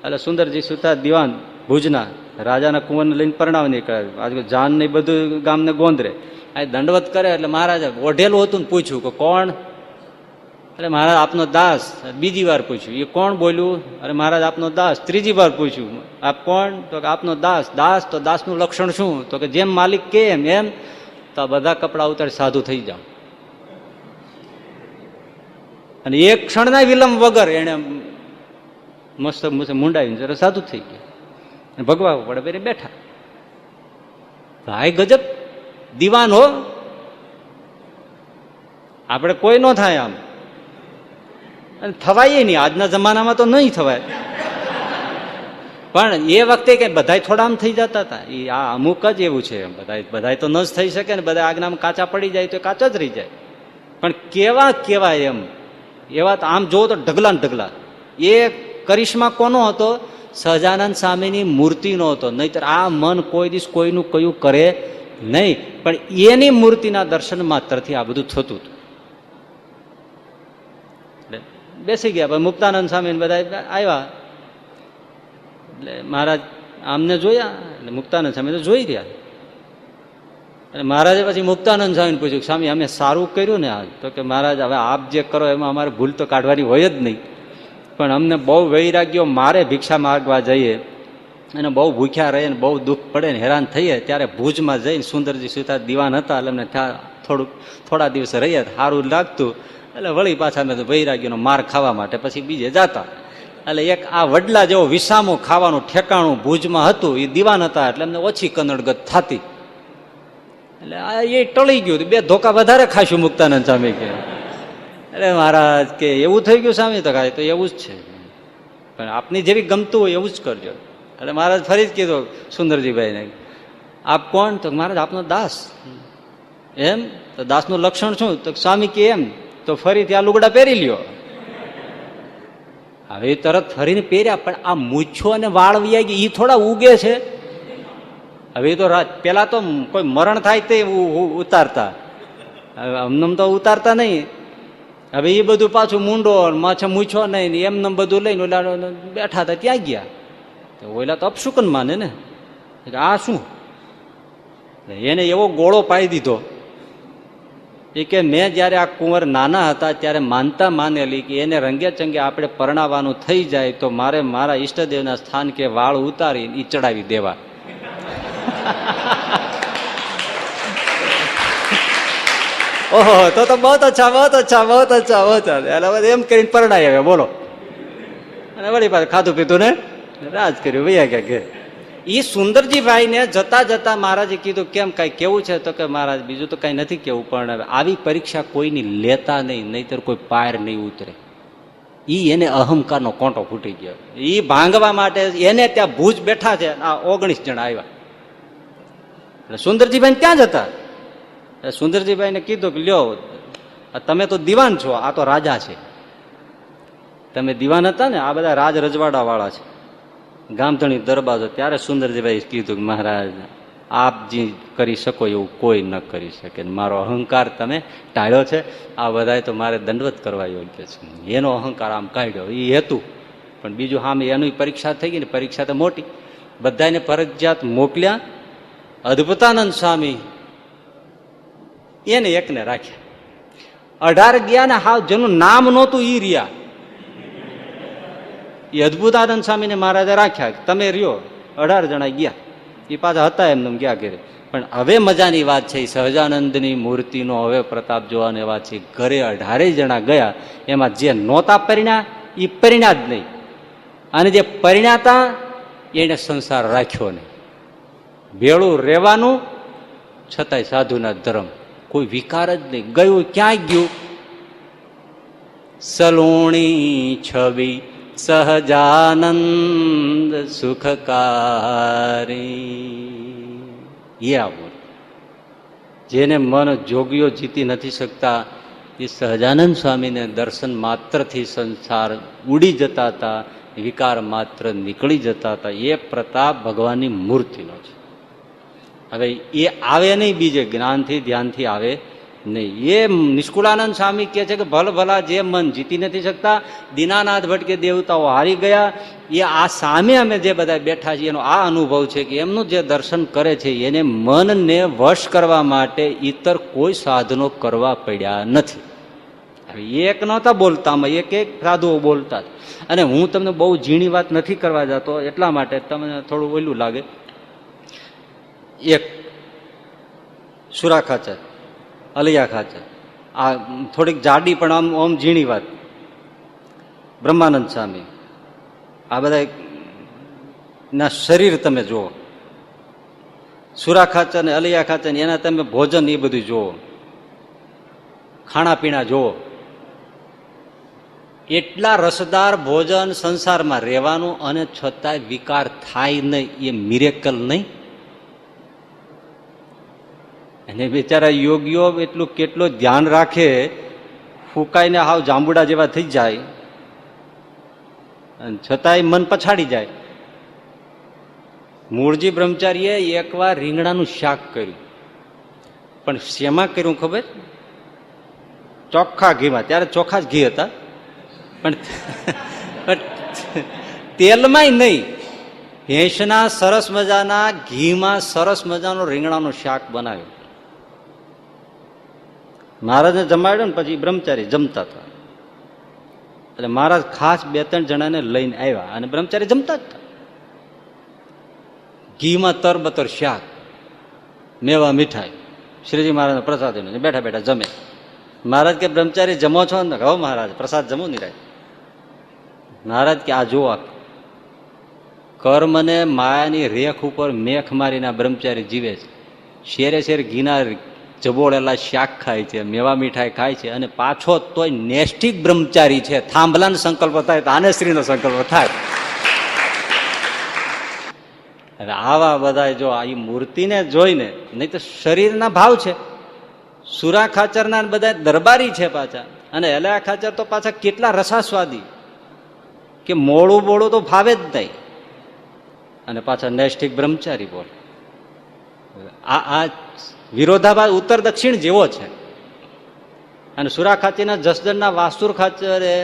એટલે સુંદરજી સૂતા દિવાન ભુજના રાજાના કુંવરને લઈને પરણાવ નીકળ્યા. આજે જાન ને બધું ગામને ગોંદરે આ દંડવત કરે. એટલે મહારાજે ઓઢેલું હતું ને પૂછ્યું કે કોણ? એટલે મહારાજ આપનો દાસ. બીજી વાર પૂછ્યું એ કોણ બોલ્યું? અરે મહારાજ આપનો દાસ. ત્રીજી વાર પૂછ્યું આપ કોણ? તો કે આપનો દાસ. દાસ તો દાસનું લક્ષણ શું? તો કે જેમ માલિક કે એમ. તો બધા કપડા ઉતારી સાધુ થઈ જાવ. અને એક ક્ષણના વિલંબ વગર એને મસ્ત મુંડાવીને જરા સાધુ થઈ ગયા. ભગવા પડે પેરે બેઠા. ભાઈ ગજબ દીવાન હો, આપણે કોઈ ન થાય આમ. અને થવાય નહીં, આજના જમાનામાં તો નહીં થવાય. પણ એ વખતે કઈ બધા થોડા આમ થઈ જતા હતા. એ આ અમુક જ એવું છે. બધા તો ન જ થઈ શકે ને, બધા આજ્ઞામાં કાચા પડી જાય તો કાચા જ રહી જાય. પણ કેવા કેવાય એમ, એવા આમ જોવો તો ઢગલા ને ઢગલા. એ કરિશ્મા કોનો હતો? સહજાનંદ સ્વામીની મૂર્તિનો હતો. નહીતર આ મન કોઈ દિવસ કોઈનું કયું કરે નહીં. પણ એની મૂર્તિના દર્શન માત્રથી આ બધું થતું હતું. બેસી ગયા. મુક્તાનંદ સ્વામી બધા આવ્યા. એટલે મહારાજ આમને જોયા, એટલે મુક્તાનંદ સ્વામી તો જોઈ રહ્યા. અને મહારાજે પછી મુક્તાનંદ સ્વામીને પૂછ્યું, સ્વામી અમે સારું કર્યું ને આજ? તો કે મહારાજ હવે આપ જે કરો એમાં અમારે ભૂલ તો કાઢવાની હોય જ નહીં, પણ અમને બહુ વૈરાગ્યો મારે ભિક્ષા માગવા જઈએ અને બહુ ભૂખ્યા રહીએ ને બહુ દુઃખ પડે ને હેરાન થઈએ, ત્યારે ભુજમાં જઈને સુંદરજી સુતા દિવાન હતા, એટલે અમને થોડા દિવસ રહીએ સારું લાગતું. એટલે વળી પાછા અમે તો વૈરાગ્યનો માર ખાવા માટે પછી બીજે જતા. એટલે એક આ વડલા જેવો વિસામો ખાવાનું ઠેકાણું ભુજમાં હતું. એ દિવાન હતા એટલે અમને ઓછી કનડગત થતી. એટલે આ એ ટળી ગયું. બે ધોકા વધારે ખાશું મુક્તાનંદ સ્વામી કે. એટલે મહારાજ કે એવું થઈ ગયું સ્વામી? તો કાંઈ તો એવું જ છે, પણ આપની જેવી ગમતું હોય એવું જ કરજો. એટલે મહારાજ ફરી જ કીધું સુંદરજીભાઈને, આપ કોણ? તો મહારાજ આપનો દાસ. એમ? તો દાસનું લક્ષણ શું? તો સ્વામી કે એમ. તો ફરીથી આ લુગડા પહેરી લ્યો. હવે તરત ફરીને પહેર્યા, પણ આ મૂછો અને વાળ વ્યાઈ ગઈ, એ થોડા ઉગે છે. હવે તો પેલા તો કોઈ મરણ થાય તે ઉતારતા, હવે અમને તો ઉતારતા નહીં. હવે એ બધું પાછું મૂંડો માછા મૂછો નહીં એમને બધું લઈને ઓલા બેઠા હતા ત્યાં ગયા. તો ઓલા તો અપશુકન માને ને, આ શું? એને એવો ગોળો પાઈ દીધો એ કે મેં જયારે આ કુંવર નાના હતા ત્યારે માનતા માનેલી કે એને રંગે ચંગે આપણે પરણાવવાનું થઈ જાય તો મારે મારા ઈષ્ટદેવના સ્થાન કે વાળ ઉતારી એ ચડાવી દેવા. ઓહો, તો બહુ અચ્છા, બહુ અચ્છા, બહુ અચ્છા, બહુ અચ્છા. એટલે એમ કરીને પરણાઈ આવ્યા. બોલો. અને વળી પાછું ખાધું પીધું ને રાજ કર્યું, વૈયા ગયા ઘેર. એ સુંદરજીભાઈ ને જતા જતા મહારાજે કીધું કેમ કઈ કેવું છે? તો કે મહારાજ બીજું તો કઈ નથી કેવું, પણ આવી પરીક્ષા કોઈની લેતા નહીં, નહીતર કોઈ પાર નહીં ઉતરે. એને અહંકારનો કોંટો ફૂટી ગયો. એ ભાંગવા માટે એને ત્યાં ભુજ બેઠા છે. આ 19 જણા આવ્યા. એટલે સુંદરજીભાઈ ત્યાં જ હતા. સુંદરજીભાઈને કીધું કે લ્યો તમે તો દિવાન છો, આ તો રાજા છે. તમે દિવાન હતા ને, આ બધા રાજ રજવાડા વાળા છે, ગામધણી દરબારો. ત્યારે સુંદરજીભાઈ કીધું કે મહારાજ આપ જે કરી શકો એવું કોઈ ન કરી શકે. મારો અહંકાર તમે ટાળ્યો છે, આ બધાય તો મારે દંડવત કરવા યોગ્ય છે. એનો અહંકાર આમ કાઢ્યો એ હતું. પણ બીજું સામે એની પરીક્ષા થઈ ગઈ ને, પરીક્ષા તો મોટી. બધાને ફરજિયાત મોકલ્યા. અદ્ભુતાનંદ સ્વામી એને એકને રાખ્યા. 18 ગયા ને હાવ જેનું નામ નહોતું ઈ રહ્યા. એ અદ્ભુતાનંદ સ્વામીને મહારાજે રાખ્યા. તમે રહ્યો. 18 જણા ગયા. એ પાછા હતા એમને ગયા ઘરે. પણ હવે મજાની વાત છે, સહજાનંદની મૂર્તિનો હવે પ્રતાપ જોવાની વાત છે. ઘરે 18 જણા ગયા, એમાં જે નહોતા પરિણ્યા એ પરિણ્યા જ નહીં, અને જે પરિણ્યાતા એને સંસાર રાખ્યો નહીં. ભેળું રહેવાનું, છતાંય સાધુના ધર્મ, કોઈ વિકાર જ નહીં. ગયું ક્યાંય ગયું? સલુણી છબી સહજાનંદ સુખકારી. એ આવું જેને મન જોગીઓ જીતી નથી શકતા, એ સહજાનંદ સ્વામીને દર્શન માત્રથી સંસાર ઉડી જતા હતા, વિકાર માત્ર નીકળી જતા હતા. એ પ્રતાપ ભગવાનની મૂર્તિનો છે. હવે એ આવે નહીં બીજે જ્ઞાનથી ધ્યાનથી આવે નહીં. એ નિષ્કુળાનંદ સ્વામી કહે છે કે ભલ ભલા જે મન જીતી નથી શકતા, દીનાનાથ ભટ્ટ કે દેવતાઓ હારી ગયા, એ આ સામે અમે જે બધા બેઠા છીએ એનો આ અનુભવ છે કે એમનું જે દર્શન કરે છે એને મનને વશ કરવા માટે ઇતર કોઈ સાધનો કરવા પડ્યા નથી. એક નહોતા બોલતામાં, એક સાધુઓ બોલતા. અને હું તમને બહુ ઝીણી વાત નથી કરવા જતો, એટલા માટે તમને થોડું ઓલું લાગે. એક સુરા ખાચર, અલિયા ખાચર, આ થોડીક જાડી પણ આમ ઓમ ઝીણી વાત. બ્રહ્માનંદ સ્વામી, આ બધા ના શરીર તમે જુઓ. સુરા ખાચર ને અલિયા ખાચર એના તમે ભોજન એ બધું જુઓ, ખાણા પીણા જુઓ. એટલા રસદાર ભોજન સંસારમાં રહેવાનું, અને છતાંય વિકાર થાય નહીં. એ મિરેકલ નહીં? અને બિચારા યોગીઓ એટલું કેટલું ધ્યાન રાખે, ફૂંકાઈને હાવ જાંબુડા જેવા થઈ જાય, અને છતાંય મન પછાડી જાય. મૂળજી બ્રહ્મચારીએ એકવાર રીંગણાનું શાક કર્યું, પણ શેમાં કર્યું ખબર? ચોખ્ખા ઘીમાં. ત્યારે ચોખ્ખા જ ઘી હતા, પણ તેલમાંય નહીં, ભેંસના સરસ મજાના ઘીમાં સરસ મજાનું રીંગણાનું શાક બનાવ્યું. મહારાજને જમાડ્યો ને પછી બ્રહ્મચારી જમતા હતા. એટલે મહારાજ ખાસ 2-3 જણાને લઈને આવ્યા, અને બ્રહ્મચારી જમતા જ હતા. ઘીમાં તરબતર શાક, મેવા મીઠાઈ, શ્રીજી મહારાજનો પ્રસાદ બેઠા બેઠા જમે. મહારાજ કે બ્રહ્મચારી જમો છો ને? હો મહારાજ, પ્રસાદ જમો નહીં રાય. મહારાજ કે આ જુઓ, કર્મને માયાની રેખ ઉપર મેખ મારીને બ્રહ્મચારી જીવે છે. શેરે શેર ઘીના જબોળેલા શાક ખાય છે, મેવા મીઠાઈ ખાય છે, અને પાછો તોય નેષ્ઠિક બ્રહ્મચારી છે. થાંભલાનો સંકલ્પ થાય તો આનેશ્રીનો સંકલ્પ થાય. હવે આવા બધા જો આ મૂર્તિને જોઈને, નહીં તો શરીરના ભાવ છે. સુરા ખાચરના બધા દરબારી છે પાછા, અને એલા ખાચર તો પાછા કેટલા રસાસ્વાદી, કે મોડું બોળું તો ભાવે જ નહીં, અને પાછા નૈષ્ઠિક બ્રહ્મચારી બોલે. આ વિરોધાભાસ ઉત્તર દક્ષિણ જેવો છે. અને સુરા ખાચરના જસદણના વાસુર ખાચરે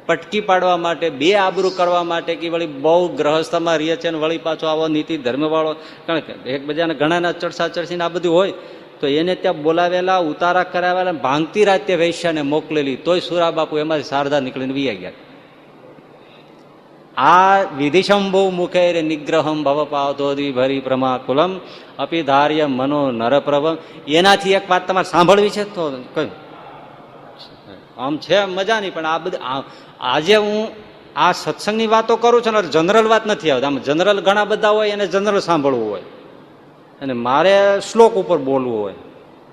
પટકી પાડવા માટે, બે આબરૂ કરવા માટે, કે વળી બહુ ગ્રહસ્થમાં રહે છે, વળી પાછો આવો નીતિ ધર્મ વાળો, કારણ કે એકબીજાના ઘણાના ચડસા ચડસીને આ બધું હોય, તો એને ત્યાં બોલાવેલા, ઉતારા કરાવેલા, ભાંગતી રાતે વૈશ્યાને મોકલેલી, તોય સુરા બાપુ એમાંથી શારદા નીકળીને વી ગયા. આ વિધિશંભુ મુખે નિગ્રહમ ભવપાધોદી ભરી પ્રમાકુલમ અપિધાર્ય મનો નરપ્રભમ. એનાથી એક વાત તમારે સાંભળવી છે તો કયું આમ છે મજાની, પણ આ બધી આજે હું આ સત્સંગની વાતો કરું છું ને, જનરલ વાત નથી આવતી. આમ જનરલ ઘણા બધા હોય, એને જનરલ સાંભળવું હોય, અને મારે શ્લોક ઉપર બોલવું હોય.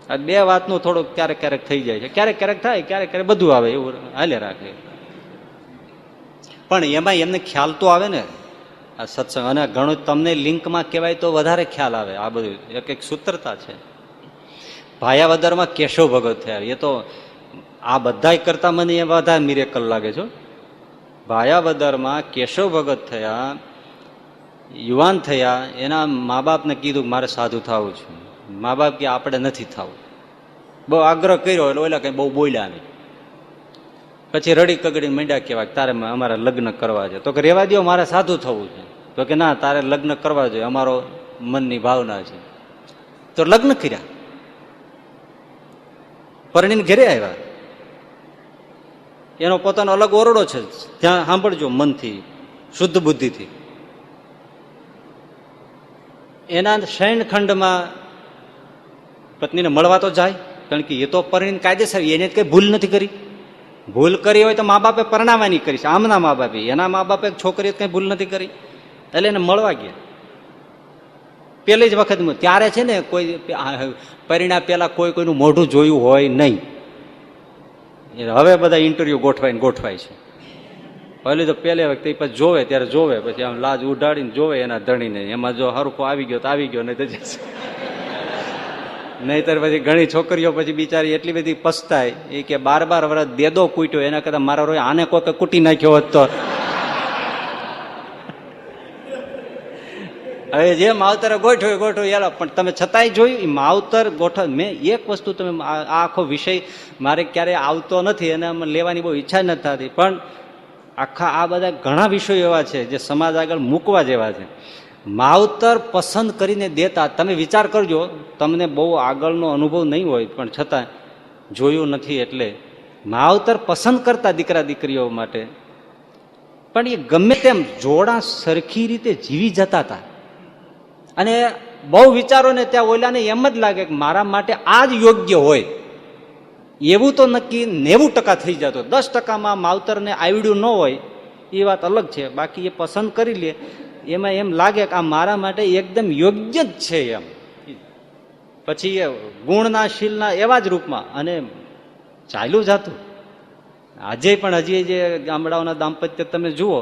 આ બે વાતનું થોડુંક ક્યારેક ક્યારેક થઈ જાય છે, ક્યારેક ક્યારેક થાય, ક્યારેક ક્યારેક બધું આવે, એવું હાલે રાખે. પણ એમાં એમને ખ્યાલ તો આવે ને. આ સત્સંગ. અને ઘણું તમને લિંકમાં કહેવાય તો વધારે ખ્યાલ આવે. આ બધું એક એક સૂત્રતા છે. ભાયાવદરમાં કેશવ ભગત થયા, એ તો આ બધા કરતા મને એ બધા મિરેકલ લાગે છે. ભાયાવદરમાં કેશવ ભગત થયા, યુવાન થયા, એના મા બાપને કીધું મારે સાધુ થવું છે. મા બાપ કે આપણે નથી થવું. બહુ આગ્રહ કર્યો એટલે ઓલા કઈ બહુ બોલ્યા નહીં. પછી રડી કગડીને મંડ્યા કહેવાય તારે અમારે લગ્ન કરવા છે. તો કે રેવા દો, મારે સાધુ થવું છે. તો કે ના, તારે લગ્ન કરવા જોઈએ, અમારો મનની ભાવના છે. તો લગ્ન કર્યા, પરણીને ઘરે આવ્યા. એનો પોતાનો અલગ ઓરડો છે, ત્યાં સાંભળજો મનથી, શુદ્ધ બુદ્ધિથી. એના શયનખંડમાં પત્નીને મળવા તો જાય, કારણ કે એ તો પરણીને કાયદેસર, એને કઈ ભૂલ નથી કરી. ભૂલ કરી હોય તો મા બાપે પરણાવવાની કરી છે. આમના મા બાપે, એના મા બાપે છોકરીએ કઈ ભૂલ નથી કરી, એટલે એને મળવા ગયા. પેલી જ વખત ત્યારે છે ને, કોઈ પરિણા પેલા કોઈનું મોઢું જોયું હોય નહીં. હવે બધા ઇન્ટરવ્યુ ગોઠવાય છે. પહેલી તો પહેલી વખતે પછી જોવે ત્યારે જોવે, પછી આમ લાજ ઉડાડીને જોવે એના ધણીને. એમાં જો હરખો આવી ગયો તો આવી ગયો, નહીં તો નહીતર પછી ઘણી છોકરીઓ પછી બિચારી એટલી બધી પસ્તાય એ કે 12 વર્ષ દેદો કૂટ્યો, એના કરતા મારા રોય આને કોઈ કૂટી નાખ્યો હોત તો. હવે જે માવતરે ગોઠવ્યો એલા, પણ તમે છતાંય જોયું એ માવતર ગોઠવ. મેં એક વસ્તુ, તમે આ આખો વિષય મારે ક્યારે આવતો નથી અને લેવાની બહુ ઈચ્છા નથી થતી, પણ આખા આ બધા ઘણા વિષયો એવા છે જે સમાજ આગળ મૂકવા જેવા છે. માવતર પસંદ કરીને દેતા, તમે વિચાર કરજો, તમને બહુ આગળનો અનુભવ નહીં હોય પણ છતાં જોયું નથી, એટલે માવતર પસંદ કરતા દીકરા દીકરીઓ માટે. પણ એ ગમે તેમ જોડા સરખી રીતે જીવી જતા હતા. અને બહુ વિચારો ને ત્યાં ઓલાને એમ જ લાગે કે મારા માટે આ જ યોગ્ય હોય, એવું તો નક્કી 90% થઈ જતો. 10%માં માવતરને આવડ્યું ન હોય એ વાત અલગ છે, બાકી એ પસંદ કરી લે, એમાં એમ લાગે કે આ મારા માટે એકદમ યોગ્ય જ છે એમ. પછી એ ગુણના શીલના એવા જ રૂપમાં અને ચાલ્યું જતું. આજે પણ હજી જે ગામડાઓના દાંપત્ય તમે જુઓ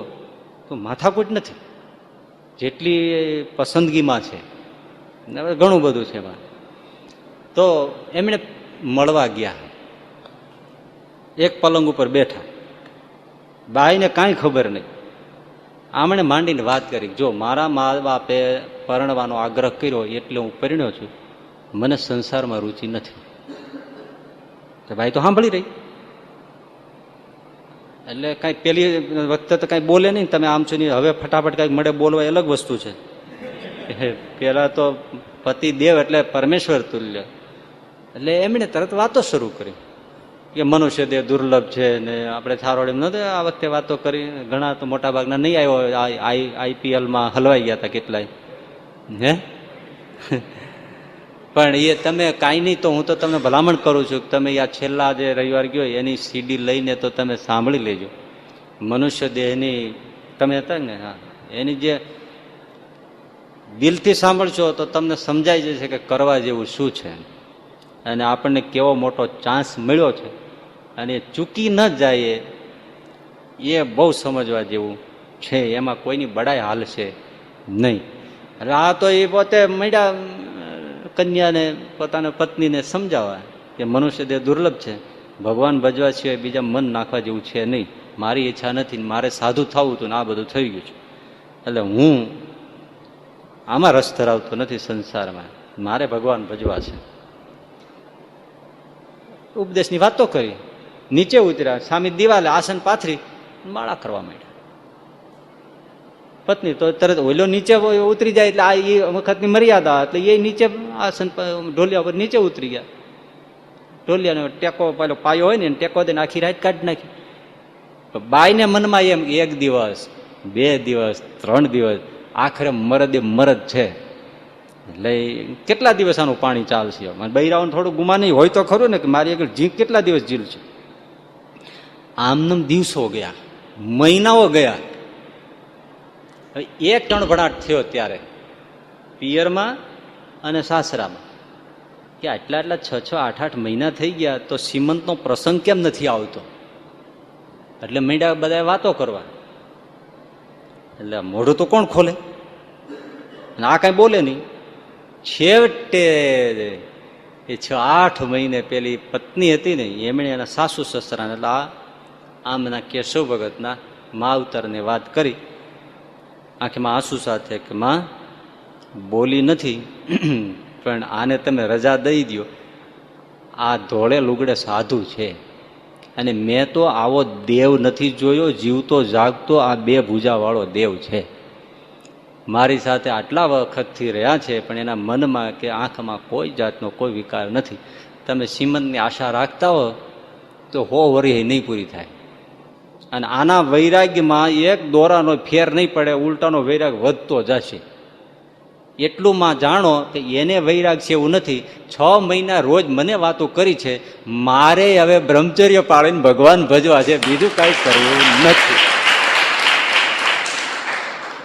તો માથાકૂટ નથી, જેટલી પસંદગીમાં છે. ઘણું બધું છે એમાં. તો એમણે મળવા ગયા, એક પલંગ ઉપર બેઠા, બાઈને કાંઈ ખબર નહીં. આમણે માંડીને વાત કરી, જો મારા મા બાપે પરણવાનો આગ્રહ કર્યો એટલે હું પરણ્યો છું, મને સંસારમાં રુચિ નથી. તો ભાઈ તો સાંભળી રહી, એટલે કઈ પેલી વખતે તો કઈ બોલે નહીં, તમે આમ છો નહીં, હવે ફટાફટ કઈક મળે બોલવા એ અલગ વસ્તુ છે. પેલા તો પતિ દેવ એટલે પરમેશ્વર તુલ્ય. એટલે એમણે તરત વાતો શરૂ કરી કે મનુષ્ય દેહ દુર્લભ છે ને આપણે થારોડ એમ નતો આ વખતે વાતો કરી. ઘણા તો મોટા ભાગના નહીં આવ્યો, આઈપીએલમાં હલવાઈ ગયા હતા કેટલાય. હે પણ એ તમે કાંઈ નહીં, તો હું તો તમને ભલામણ કરું છું કે તમે આ છેલ્લા જે રવિવાર ગયો એની સીડી લઈને તો તમે સાંભળી લેજો. મનુષ્ય દેહની તમે હતા ને, હા, એની જે દિલથી સાંભળશો તો તમને સમજાઈ જશે કે કરવા જેવું શું છે અને આપણને કેવો મોટો ચાન્સ મળ્યો છે અને ચૂકી ન જાય એ બહુ સમજવા જેવું છે. એમાં કોઈની બડાઈ હાલશે નહીં. એટલે આ તો એ પોતે મળ્યા કન્યાને, પોતાના પત્નીને સમજાવવા કે મનુષ્ય દેહ દુર્લભ છે, ભગવાન ભજવા સિવાય બીજા મન નાખવા જેવું છે નહીં, મારી ઈચ્છા નથી, મારે સાધુ થવું હતું ને આ બધું થઈ ગયું છે, એટલે હું આમાં રસ ધરાવતો નથી સંસારમાં, મારે ભગવાન ભજવા છે. ઉપદેશની વાતો કરી, નીચે ઉતર્યા, સામે દિવાલે આસન પાથરી માળા કરવા માંડ્યા. પત્ની તો તરત ઓલો નીચે ઉતરી જાય એટલે આ એ વખતની મર્યાદા, એટલે એ નીચે આસન ઢોલિયા પર નીચે ઉતરી ગયા. ઢોલિયાનો ટેકો પેલો પાયો હોય ને ટેકો દઈને આખી રાત કાઢી નાખી. બાઈને મનમાં એમ 1 દિવસ 2 દિવસ 3 દિવસ, આખરે મરદે મરદ છે એટલે કેટલા દિવસ આનું પાણી ચાલશે. બૈરાઓને થોડું ગુમાન હોય તો ખરું ને કે મારી આગળ જીવ કેટલા દિવસ જીલ છે. આમનામ દિવસો ગયા, મહિનાઓ ગયા. એક ટણભણાટ થયો ત્યારે પિયરમાં અને સાસરામાં કે આટલા 6 8 મહિના થઈ ગયા તો સીમંતનો પ્રસંગ કેમ નથી આવતો. એટલે મીંડા બધા વાતો કરવા. એટલે મોઢું તો કોણ ખોલે, અને આ કાંઈ બોલે નહીં. છેવટે એ 6-8 મહિને પેલી પત્ની હતી ને એમણે એના સાસુ સસરાને એટલે આમના કેશવ ભગતના માવતરને વાત કરી આંખમાં આંસુ સાથે કે માં બોલી નથી, પણ આને તમે રજા દઈ દો. આ ધોળે લુગડે સાધુ છે, અને મેં તો આવો દેવ નથી જોયો, જીવતો જાગતો આ 2 ભુજાવાળો દેવ છે. મારી સાથે આટલા વખતથી રહ્યા છે, પણ એના મનમાં કે આંખમાં કોઈ જાતનો કોઈ વિકાર નથી. તમે શ્રીમંતની આશા રાખતા હો તો 100 વર્ષ નહીં પૂરી થાય. અને આના વૈરાગ્યમાં એક દોરાનો ફેર નહીં પડે, ઉલટાનો વૈરાગ વધતો જશે. એટલું માં જાણો કે એને વૈરાગ છે એવું નથી. 6 મહિના રોજ મને વાતો કરી છે, મારે હવે બ્રહ્મચર્ય પાળીને ભગવાન ભજવા છે, બીજું કાંઈ કરવું નથી.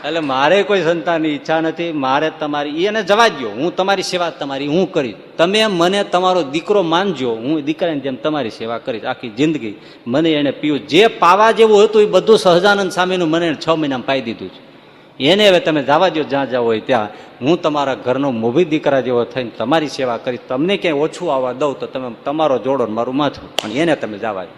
એટલે મારે કોઈ સંતાનની ઈચ્છા નથી. મારે તમારી એને જવા દો, હું તમારી સેવા તમારી હું કરીશ. તમે મને તમારો દીકરો માનજો, હું દીકરાની જેમ તમારી સેવા કરીશ આખી જિંદગી. મને એને પીવું જે પાવા જેવું હતું એ બધું સહજાનંદ સ્વામીનું મને 6 મહિનામાં પાઈ દીધું છે. એને હવે તમે જવા દો, જ્યાં જાવ હોય ત્યાં. હું તમારા ઘરનો મોભી દીકરા જેવો થઈને તમારી સેવા કરીશ. તમને ક્યાંય ઓછું આવવા દઉં તો તમે તમારો જોડો મારું માથું, પણ એને તમે જવા દો.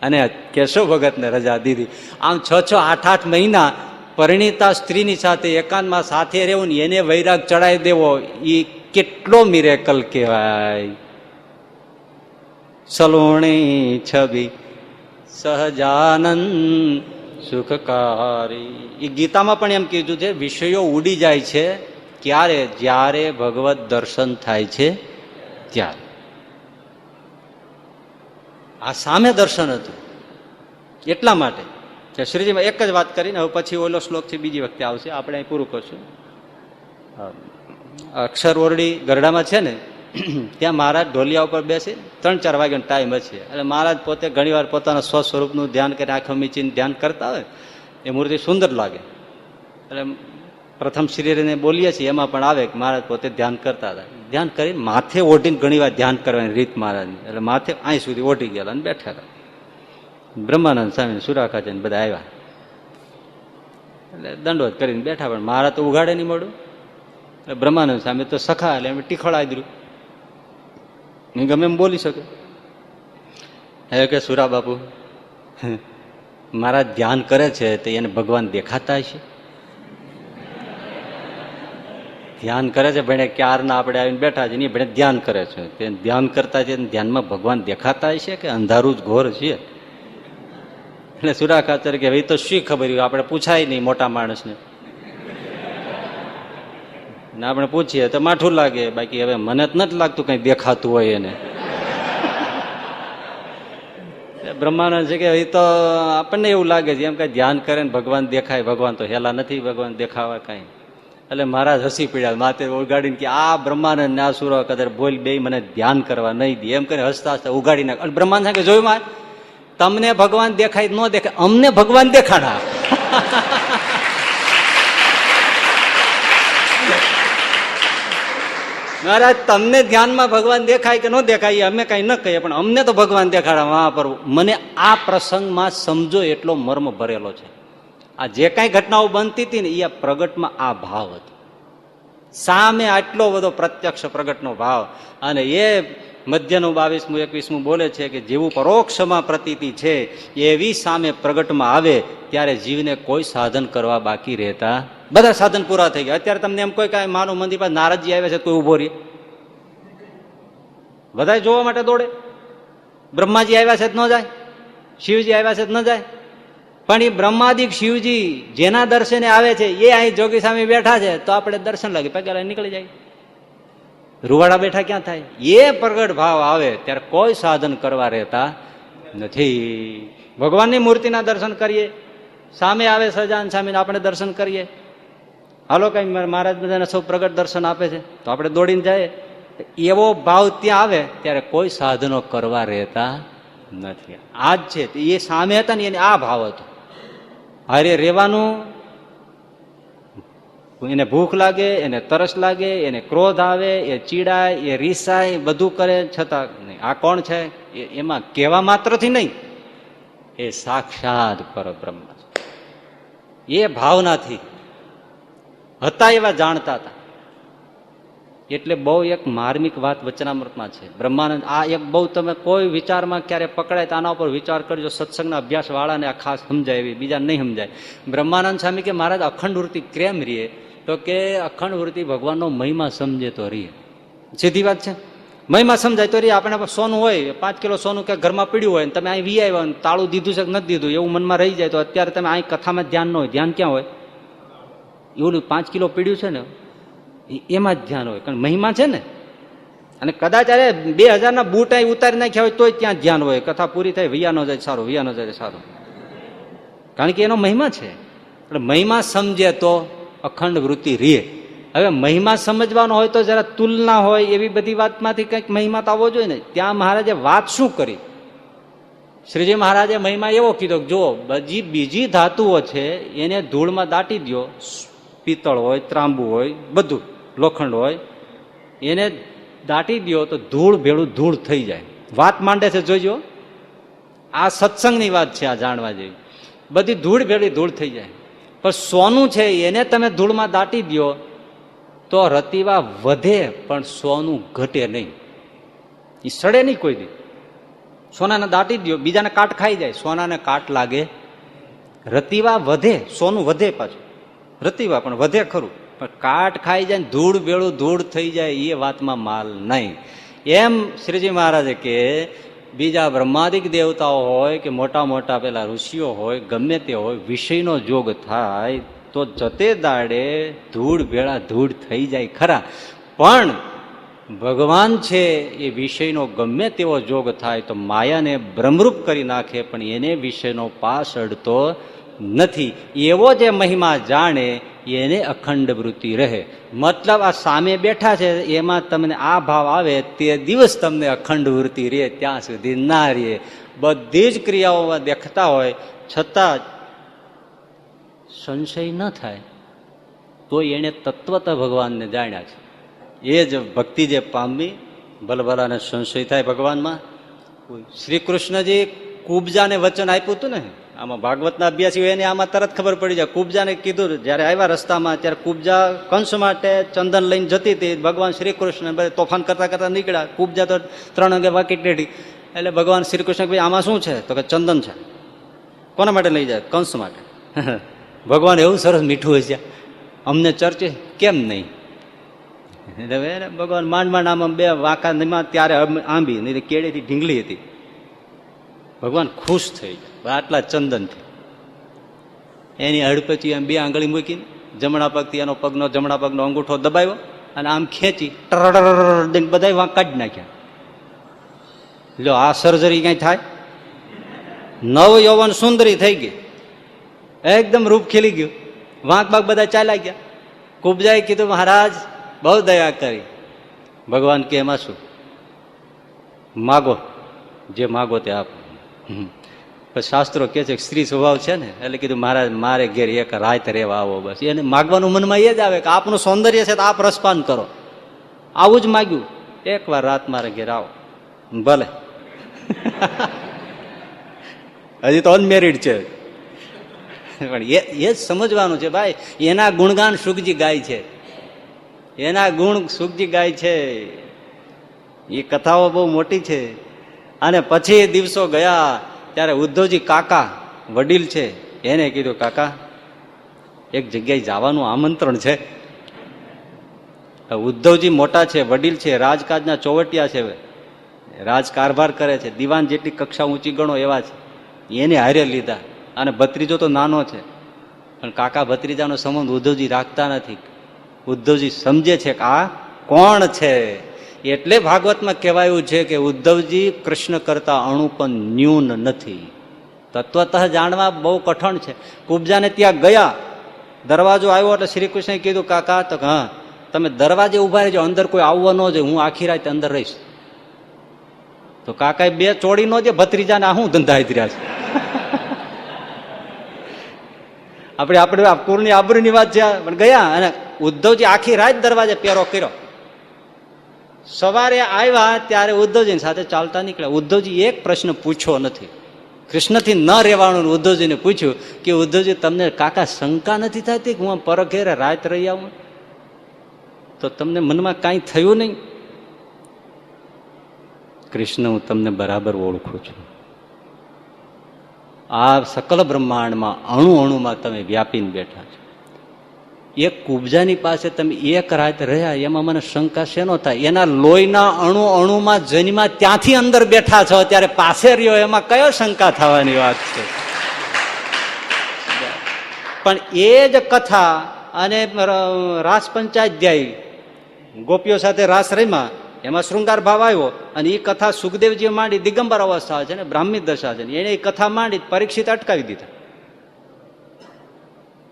અને કેશવ ભગતને રજા દીધી. આમ 6-6, 8-8 મહિના પરિણીતા સ્ત્રીની સાથે એકાંતમાં સાથે રહેવું ને એને વૈરાગ ચડાવી દેવો, એ કેટલો મિરેકલ કહેવાય. સલોણી છબી સહજાનંદ સુખકારી. એ ગીતામાં પણ એમ કીધું છે, વિષયો ઉડી જાય છે ક્યારે? જ્યારે ભગવત દર્શન થાય છે ત્યારે. આ સામે દર્શન હતું એટલા માટે. શ્રીજીમાં એક જ વાત કરીને હવે પછી ઓલો શ્લોકથી બીજી વખતે આવશે, આપણે અહીં પૂરું કરશું. અક્ષર ઓરડી ગરડામાં છે ને, ત્યાં મહારાજ ઢોલિયા ઉપર બેસી 3-4 વાગ્યાનો ટાઈમ હશે. એટલે મહારાજ પોતે ઘણીવાર પોતાના સ્વસ્વરૂપનું ધ્યાન કરીને આંખો મીચીને ધ્યાન કરતા હોય, એ મૂર્તિ સુંદર લાગે. એટલે પ્રથમ શરીરને બોલીએ છીએ એમાં પણ આવે કે મહારાજ પોતે ધ્યાન કરતા હતા. ધ્યાન કરીને માથે ઓઢીને ઘણીવાર ધ્યાન કરવાની રીત મહારાજની. એટલે માથે અહીં સુધી ઓઢી ગયેલા અને બેઠા હતા. બ્રહ્માનંદ સ્વામી સુરાખાચંદ બધા આવ્યા, એટલે દંડવત કરીને બેઠા, પણ મારા તો ઉઘાડે નહીં મળ્યું. એટલે બ્રહ્માનંદ સ્વામી તો સખા, એટલે એમ ટીખળાઈ દીધું, હું ગમે એમ બોલી શકે. હે કે સુરા બાપુ, મારા ધ્યાન કરે છે તો એને ભગવાન દેખાતા હશે? ધ્યાન કરે છે ભણે ક્યારના આપણે આવીને બેઠા છે, નહીં ભણે ધ્યાન કરે છે, તે ધ્યાન કરતા છે, ધ્યાનમાં ભગવાન દેખાતા હશે કે અંધારું જ ઘોર છે? એટલે સુરાખાચર કે ભાઈ તો શું ખબર, આપણે પૂછાય નહીં મોટા માણસને, આપણે પૂછીએ તો માઠું લાગે. બાકી હવે મને જ નથી લાગતું કઈ દેખાતું હોય એને. બ્રહ્માનંદ છે કે એ તો આપણને એવું લાગે છે, એમ કઈ ધ્યાન કરે ને ભગવાન દેખાય. ભગવાન તો હેલા નથી, ભગવાન દેખાવા કઈ. એટલે મહારાજ હસી પડ્યા, માથે ઉગાડીને કે આ બ્રહ્માનંદ ને આ સુરો કદર બોલ બે મને ધ્યાન કરવા નહીં દે, એમ કરીને હસતા હસતા ઉગાડી નાખ. બ્રહ્માંડ કે જોયું માં, તમને ભગવાન દેખાય ન દેખાય, અમને ભગવાન દેખાડા. મહારાજ તમને ધ્યાનમાં ભગવાન દેખાય કે ન દેખાય અમે કઈ ન કહીએ, પણ અમને તો ભગવાન દેખાડા. મહાપ્રભુ મને આ પ્રસંગમાં સમજો એટલો મર્મ ભરેલો છે. આ જે કઈ ઘટનાઓ બનતી હતી ને એ પ્રગટમાં આ ભાવ હતો. સામે આટલો બધો પ્રત્યક્ષ પ્રગટનો ભાવ. અને એ મધ્યનું 22મું 21મું બોલે છે કે જેવું પરોક્ષમાં પ્રતીતિ છે એવી સામે પ્રગટમાં આવે ત્યારે જીવને કોઈ સાધન કરવા બાકી રહેતા, બધા સાધન પૂરા થઈ ગયા. અત્યારે તમને એમ કોઈ કાંઈ માનું મંદિર પાસે નારદજી આવે છે, કોઈ ઉભો રહે? બધા જોવા માટે દોડે. બ્રહ્માજી આવ્યા છે ન જાય, શિવજી આવ્યા છે ન જાય. પણ એ બ્રહ્માદિક શિવજી જેના દર્શને આવે છે એ અહીં જોગી સામે બેઠા છે, તો આપણે દર્શન લાગી પગે નીકળી જાય. રૂવાડા બેઠા ક્યાં થાય? એ પ્રગટ ભાવ આવે ત્યારે કોઈ સાધન કરવા રહેતા નથી. ભગવાનની મૂર્તિના દર્શન કરીએ, સામે આવે સહજાનંદ સ્વામીને આપણે દર્શન કરીએ. હાલો કઈ મહારાજ બધાને સૌ પ્રગટ દર્શન આપે છે તો આપણે દોડીને જાય. એવો ભાવ ત્યાં આવે ત્યારે કોઈ સાધનો કરવા રહેતા નથી. આ જ છે, એ સામે હતા ને એને આ ભાવ હતો. હારે રહેવાનું, એને ભૂખ લાગે, એને તરસ લાગે, એને ક્રોધ આવે, એ ચીડાય, એ રીસાય, બધું કરે છતાં નહીં. આ કોણ છે? એમાં કહેવા માત્રથી નહીં, એ સાક્ષાત પરબ્રહ્મ છે. એ ભાવનાથી હતા એવા જાણતા હતા. એટલે બહુ એક માર્મિક વાત વચનામૃતમાં છે. બ્રહ્માનંદ આ એક બહુ તમે કોઈ વિચારમાં ક્યારે પકડાય તો આના ઉપર વિચાર કરજો. સત્સંગના અભ્યાસ વાળાને આ ખાસ સમજાય, એવી બીજા નહીં સમજાય. બ્રહ્માનંદ સ્વામી કે મહારાજ અખંડ વૃત્તિ કેમ રીએ? તો કે અખંડ વૃત્તિ ભગવાનનો મહિમા સમજે તો રીએ. સીધી વાત છે. મહિમા સમજાય તો રીએ. આપણે સોનું હોય, 5 કિલો સોનું કે ઘરમાં પીડ્યું હોય, તમે અહીં વી આવ્યા, તાળું દીધું છે કે નથી દીધું એવું મનમાં રહી જાય તો અત્યારે તમે અહીં કથામાં ધ્યાન ન હોય. ધ્યાન ક્યાં હોય? એવું 5 કિલો પીડ્યું છે ને એમાં જ ધ્યાન હોય, કારણ મહિમા છે ને. અને કદાચ અરે 2000 બૂટ અહીં ઉતારી નાખ્યા હોય તોય ત્યાં ધ્યાન હોય. કથા પૂરી થાય, વૈયા ન જાય સારું, વૈયા ન જાય સારું, કારણ કે એનો મહિમા છે. એટલે મહિમા સમજે તો અખંડ વૃત્તિ રીએ. હવે મહિમા સમજવાનો હોય તો જરા તુલના હોય, એવી બધી વાતમાંથી કંઈક મહિમા તો આવવો જોઈએ ને. ત્યાં મહારાજે વાત શું કરી? શ્રીજી મહારાજે મહિમા એવો કીધો, જો બીજી ધાતુઓ છે એને ધૂળમાં દાટી દો, પિત્તળ હોય, ત્રાંબુ હોય, બધું લોખંડ હોય, એને દાટી દો તો ધૂળ ભેળું ધૂળ થઈ જાય. વાત માંડે છે, જોજો. આ સત્સંગની વાત છે, આ જાણવા જેવી. બધી ધૂળ ભેળી ધૂળ થઈ જાય. પણ સોનું છે એને તમે ધૂળમાં દાટી દો તો રતિવા વધે પણ સોનું ઘટે નહીં, એ સડે નહીં કોઈ દી. સોનાને દાટી દો, બીજાને કાટ ખાઈ જાય, સોનાને કાટ લાગે. રતિવા વધે, સોનું વધે પાછું. રતિવા પણ વધે ખરું, પણ કાટ ખાઈ જાય, ધૂળ ભેળું ધૂળ થઈ જાય, એ વાતમાં માલ નહીં. એમ શ્રીજી મહારાજે કે બીજા બ્રહ્માદિક દેવતાઓ હોય કે મોટા મોટા પેલા ઋષિઓ હોય, ગમે તે હોય, વિષયનો જોગ થાય તો જતે દાડે ધૂળ ભેળા ધૂળ થઈ જાય ખરા. પણ ભગવાન છે એ વિષયનો ગમે તેવો જોગ થાય તો માયાને બ્રહ્મરૂપ કરી નાખે, પણ એને વિષયનો પાસ અડતો નથી. એવો જે મહિમા જાણે એને અખંડ વૃત્તિ રહે. મતલબ આ સામે બેઠા છે એમાં તમને આ ભાવ આવે તે દિવસ તમને અખંડ વૃત્તિ રહે, ત્યાં સુધી ના રહે. બધી જ ક્રિયાઓમાં દેખતા હોય છતાં સંશય ન થાય તો એને તત્વત ભગવાનને જાણ્યા છે. એ જ ભક્તિ જે પામી, ભલભલાને સંશય થાય ભગવાનમાં. શ્રી કૃષ્ણજી કુબજાને વચન આપ્યું હતું ને, આમાં ભાગવતના અભ્યાસી એને આમાં તરત ખબર પડી જાય. કુબજાને કીધું, જયારે આવ્યા રસ્તામાં ત્યારે કુબજા કંસ માટે ચંદન લઈને જતી હતી. ભગવાન શ્રી કૃષ્ણ તોફાન કરતા કરતા નીકળ્યા. કુબજા તો 3 વાગે વાકી ટેઢી. એટલે ભગવાન શ્રી કૃષ્ણ ભાઈ આમાં શું છે? તો કે ચંદન છે. કોના માટે લઈ જાય? કંસ માટે. ભગવાન એવું સરસ મીઠું હશે, અમને ચર્ચે કેમ નહીં? ભગવાન માંડ માંડ આમાં 2 વાંકા નિમા, ત્યારે આંબી નહીં કેળીથી ઢીંગલી હતી. ભગવાન ખુશ થઈ ગયા આટલા ચંદનથી. એની હડપચી આમ 2 આંગળી મૂકીને જમણા પગથી એનો પગનો જમણા પગનો અંગૂઠો દબાવ્યો અને આમ ખેંચી ટર બધા વાંક કાઢી નાખ્યા. લો, આ સર્જરી કઈ થાય? નવ યૌવન સુંદરી થઈ ગઈ, એકદમ રૂપ ખીલી ગયું, વાંક બાક બધા ચાલ્યા ગયા. કુબજાએ કીધું મહારાજ બહુ દયા કરી. ભગવાન કે એમાં શું, માગો, જે માગો તે આપો. પણ શાસ્ત્રો કે છે સ્ત્રી સ્વભાવ છે ને, એટલે કીધું મહારાજ મારે ઘેર એક રાત રહેવા આવો. બસ એને માગવાનું મનમાં એ જ આવે કે આપનું સૌંદર્ય છે તો આપ રસપાન કરો. આવું જ માગ્યું, એકવાર રાત મારે ઘેર આવો. ભલે. હજી તો અનમેરિડ છે, પણ એ જ સમજવાનું છે ભાઈ. એના ગુણગાન સુખજી ગાય છે, એના ગુણ સુખજી ગાય છે. એ કથાઓ બહુ મોટી છે. અને પછી દિવસો ગયા ત્યારે ઉદ્ધવજી કાકા વડીલ છે એને કીધું, કાકા એક જગ્યાએ જવાનું આમંત્રણ છે. ઉદ્ધવજી મોટા છે, વડીલ છે, રાજકાજના ચોવટિયા છે, રાજકારભાર કરે છે, દીવાન જેટલી કક્ષા ઊંચી ગણો એવા છે. એને હારે લીધા. અને ભત્રીજો તો નાનો છે, પણ કાકા ભત્રીજાનો સંબંધ ઉદ્ધવજી રાખતા નથી. ઉદ્ધવજી સમજે છે કે આ કોણ છે. એટલે ભાગવતમાં કહેવાયું છે કે ઉદ્ધવજી કૃષ્ણ કરતા અણુ પણ ન્યૂન નથી. તત્વતઃ જાણવા બહુ કઠણ છે. કુબજાને ત્યાં ગયા, દરવાજો આવ્યો એટલે શ્રી કૃષ્ણે કીધું કાકા, તો હા તમે દરવાજે ઉભા રહેજો, અંદર કોઈ આવવા ન જાય, હું આખી રાત અંદર રહીશ. તો કાકાએ 2 ચોડી ન દે, ભત્રીજાને આ શું ધંધા રહ્યા છે. આપણે કુળની આબરૂની વાત છે, પણ ગયા. અને ઉદ્ધવજી આખી રાત દરવાજે પેરો કર્યો. સવારે આવ્યા ત્યારે ઉદ્ધવજી સાથે ચાલતા નીકળ્યા. ઉદ્ધવજી એક પ્રશ્ન પૂછ્યો નથી, કૃષ્ણથી ન રહેવાનું. ઉદ્ધવજીને પૂછ્યું કે ઉદ્ધવજી તમને કાકા શંકા નથી થતી કે હું પરઘેરે રાત રહી આવું તો તમને મનમાં કાંઈ થયું નહીં? કૃષ્ણ, હું તમને બરાબર ઓળખું છું. આ સકલ બ્રહ્માંડમાં અણુ અણુમાં તમે વ્યાપીને બેઠા છો. એક કુબજાની પાસે તમે એક રાત રહ્યા એમાં મને શંકા શેનો થાય? એના લોહીના અણુ અણુમાં જન્મા ત્યાંથી અંદર બેઠા છો ત્યારે પાસે રહ્યો એમાં કયો શંકા થવાની વાત છે? પણ એ જ કથા અને રાસ પંચાધ્યાય ગોપીઓ સાથે રાસ રમ્યા એમાં શૃંગાર ભાવ આવ્યો અને એ કથા સુખદેવજીએ માંડી દિગંબર અવસ્થા છે ને બ્રાહ્મી દશા છે એને એ કથા માંડી પરીક્ષિત અટકાવી દીધા.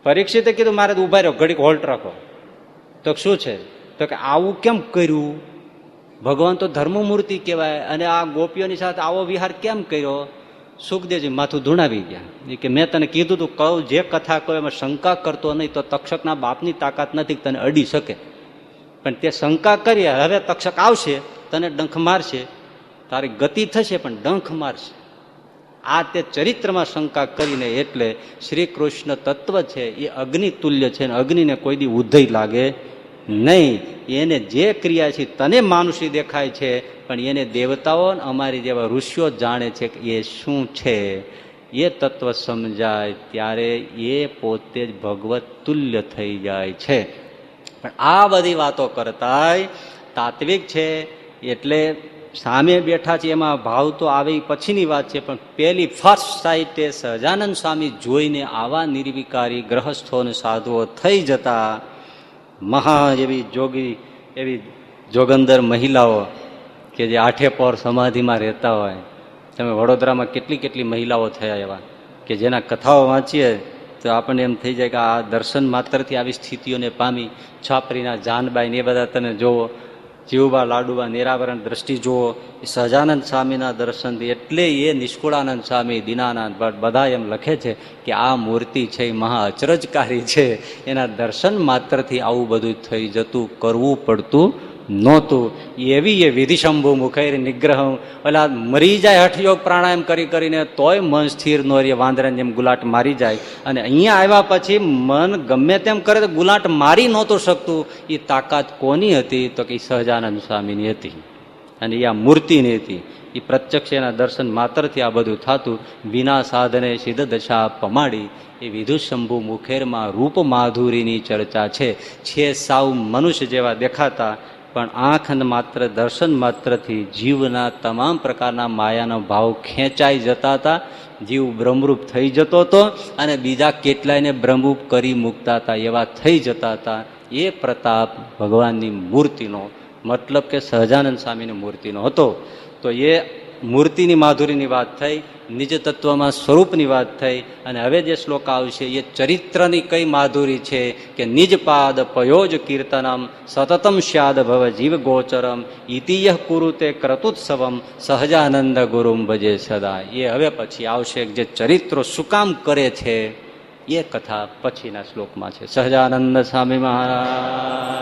પરીક્ષિતે કીધું મારે તો ઉભા રહ્યો ઘડીક હોલ્ટ રાખો. તો શું છે? તો કે આવું કેમ કર્યું? ભગવાન તો ધર્મમૂર્તિ કહેવાય અને આ ગોપીઓની સાથે આવો વિહાર કેમ કર્યો? સુખદેવજી માથું ધૂણાવી ગયા કે મેં તને કીધું તું કહું જે કથા કહું એમાં શંકા કરતો નહીં તો તક્ષકના બાપની તાકાત નથી તને અડી શકે. પણ તે શંકા કરી હવે તક્ષક આવશે તને ડંખ મારશે તારી ગતિ થશે પણ ડંખ મારશે. આ તે ચરિત્રમાં શંકા કરીને એટલે શ્રી કૃષ્ણ તત્વ છે એ અગ્નિ તુલ્ય છે અગ્નિને કોઈ દી ઉધઈ લાગે નહીં. એને જે ક્રિયા છે તને માનુષી દેખાય છે પણ એને દેવતાઓ અમારી જેવા ઋષિઓ જાણે છે કે એ શું છે. એ તત્વ સમજાય ત્યારે એ પોતે જ ભગવત તુલ્ય થઈ જાય છે. પણ આ બધી વાતો કરતા તાત્વિક છે એટલે સામે બેઠા છે એમાં ભાવ તો આવે પછીની વાત છે. પણ પેલી ફર્સ્ટ સાઇટે સહજાનંદ સ્વામી જોઈને આવા નિર્વિકારી ગ્રહસ્થો અને સાધુઓ થઈ જતા મહા એવી જોગી એવી જોગંદર મહિલાઓ કે જે આઠે પોર સમાધિમાં રહેતા હોય. તમે વડોદરામાં કેટલી કેટલી મહિલાઓ થયા એવા કે જેના કથાઓ વાંચીએ તો આપણને એમ થઈ જાય કે આ દર્શન માત્રથી આવી સ્થિતિઓને પામી. છાપરીના જાનબાઈ ને એ બધા તમે જોવો, જીવબા લાડુબા નિરાવરણ દ્રષ્ટિ જુઓ, સહજાનંદ સ્વામીના દર્શનથી. એટલે એ નિષ્કુળાનંદ સ્વામી દીનાનંદ ભટ્ટ બધા એમ લખે છે કે આ મૂર્તિ છે એ મહા અચરજકારી છે. એના દર્શન માત્રથી આવું બધું થઈ જતું, કરવું પડતું નહોતું. એવી એ વિધિશંભુ મુખૈર નિગ્રહ ઓલા મરી જાય હઠયોગ પ્રાણાયામ કરી કરીને તોય મન સ્થિર નો રે, વાંદરાને જેમ ગુલાટ મારી જાય. અને અહીંયા આવ્યા પછી મન ગમે તેમ કરે તો ગુલાટ મારી નહોતું શકતું. એ તાકાત કોની હતી? તો કે સહજાનંદ સ્વામીની હતી અને એ આ મૂર્તિની હતી. એ પ્રત્યક્ષ એના દર્શન માત્રથી આ બધું થતું. વિના સાધને સિદ્ધ દશા પમાડી. એ વિધુશંભુ મુખેરમાં રૂપ માધુરીની ચર્ચા છે સાવ મનુષ્ય જેવા દેખાતા પણ આંખ માત્ર દર્શન માત્રથી જીવના તમામ પ્રકારના માયાનો ભાવ ખેંચાઈ જતા હતા. જીવ બ્રહ્મરૂપ થઈ જતો હતો અને બીજા કેટલાયને બ્રહ્મરૂપ કરી મૂકતા હતા એવા થઈ જતા હતા. એ પ્રતાપ ભગવાનની મૂર્તિનો મતલબ કે સહજાનંદ સ્વામીની મૂર્તિનો હતો. તો એ મૂર્તિની માધુરીની વાત થઈ, નિજ તત્વમાં સ્વરૂપની વાત થઈ. અને હવે જે શ્લોક આવશે એ ચરિત્રની કઈ માધુરી છે કે નિજ પાદ પયોજ કીર્તનમ સતતમ સ્યાદ ભવ જીવ ગોચરમ ઇતિયઃ કુરુતે ક્રતુત્સવમ સહજાનંદ ગુરુમ ભજે સદા. એ હવે પછી આવશે જે ચરિત્રો શું કામ કરે છે એ કથા પછીના શ્લોકમાં છે. સહજાનંદ સ્વામી મહારાજ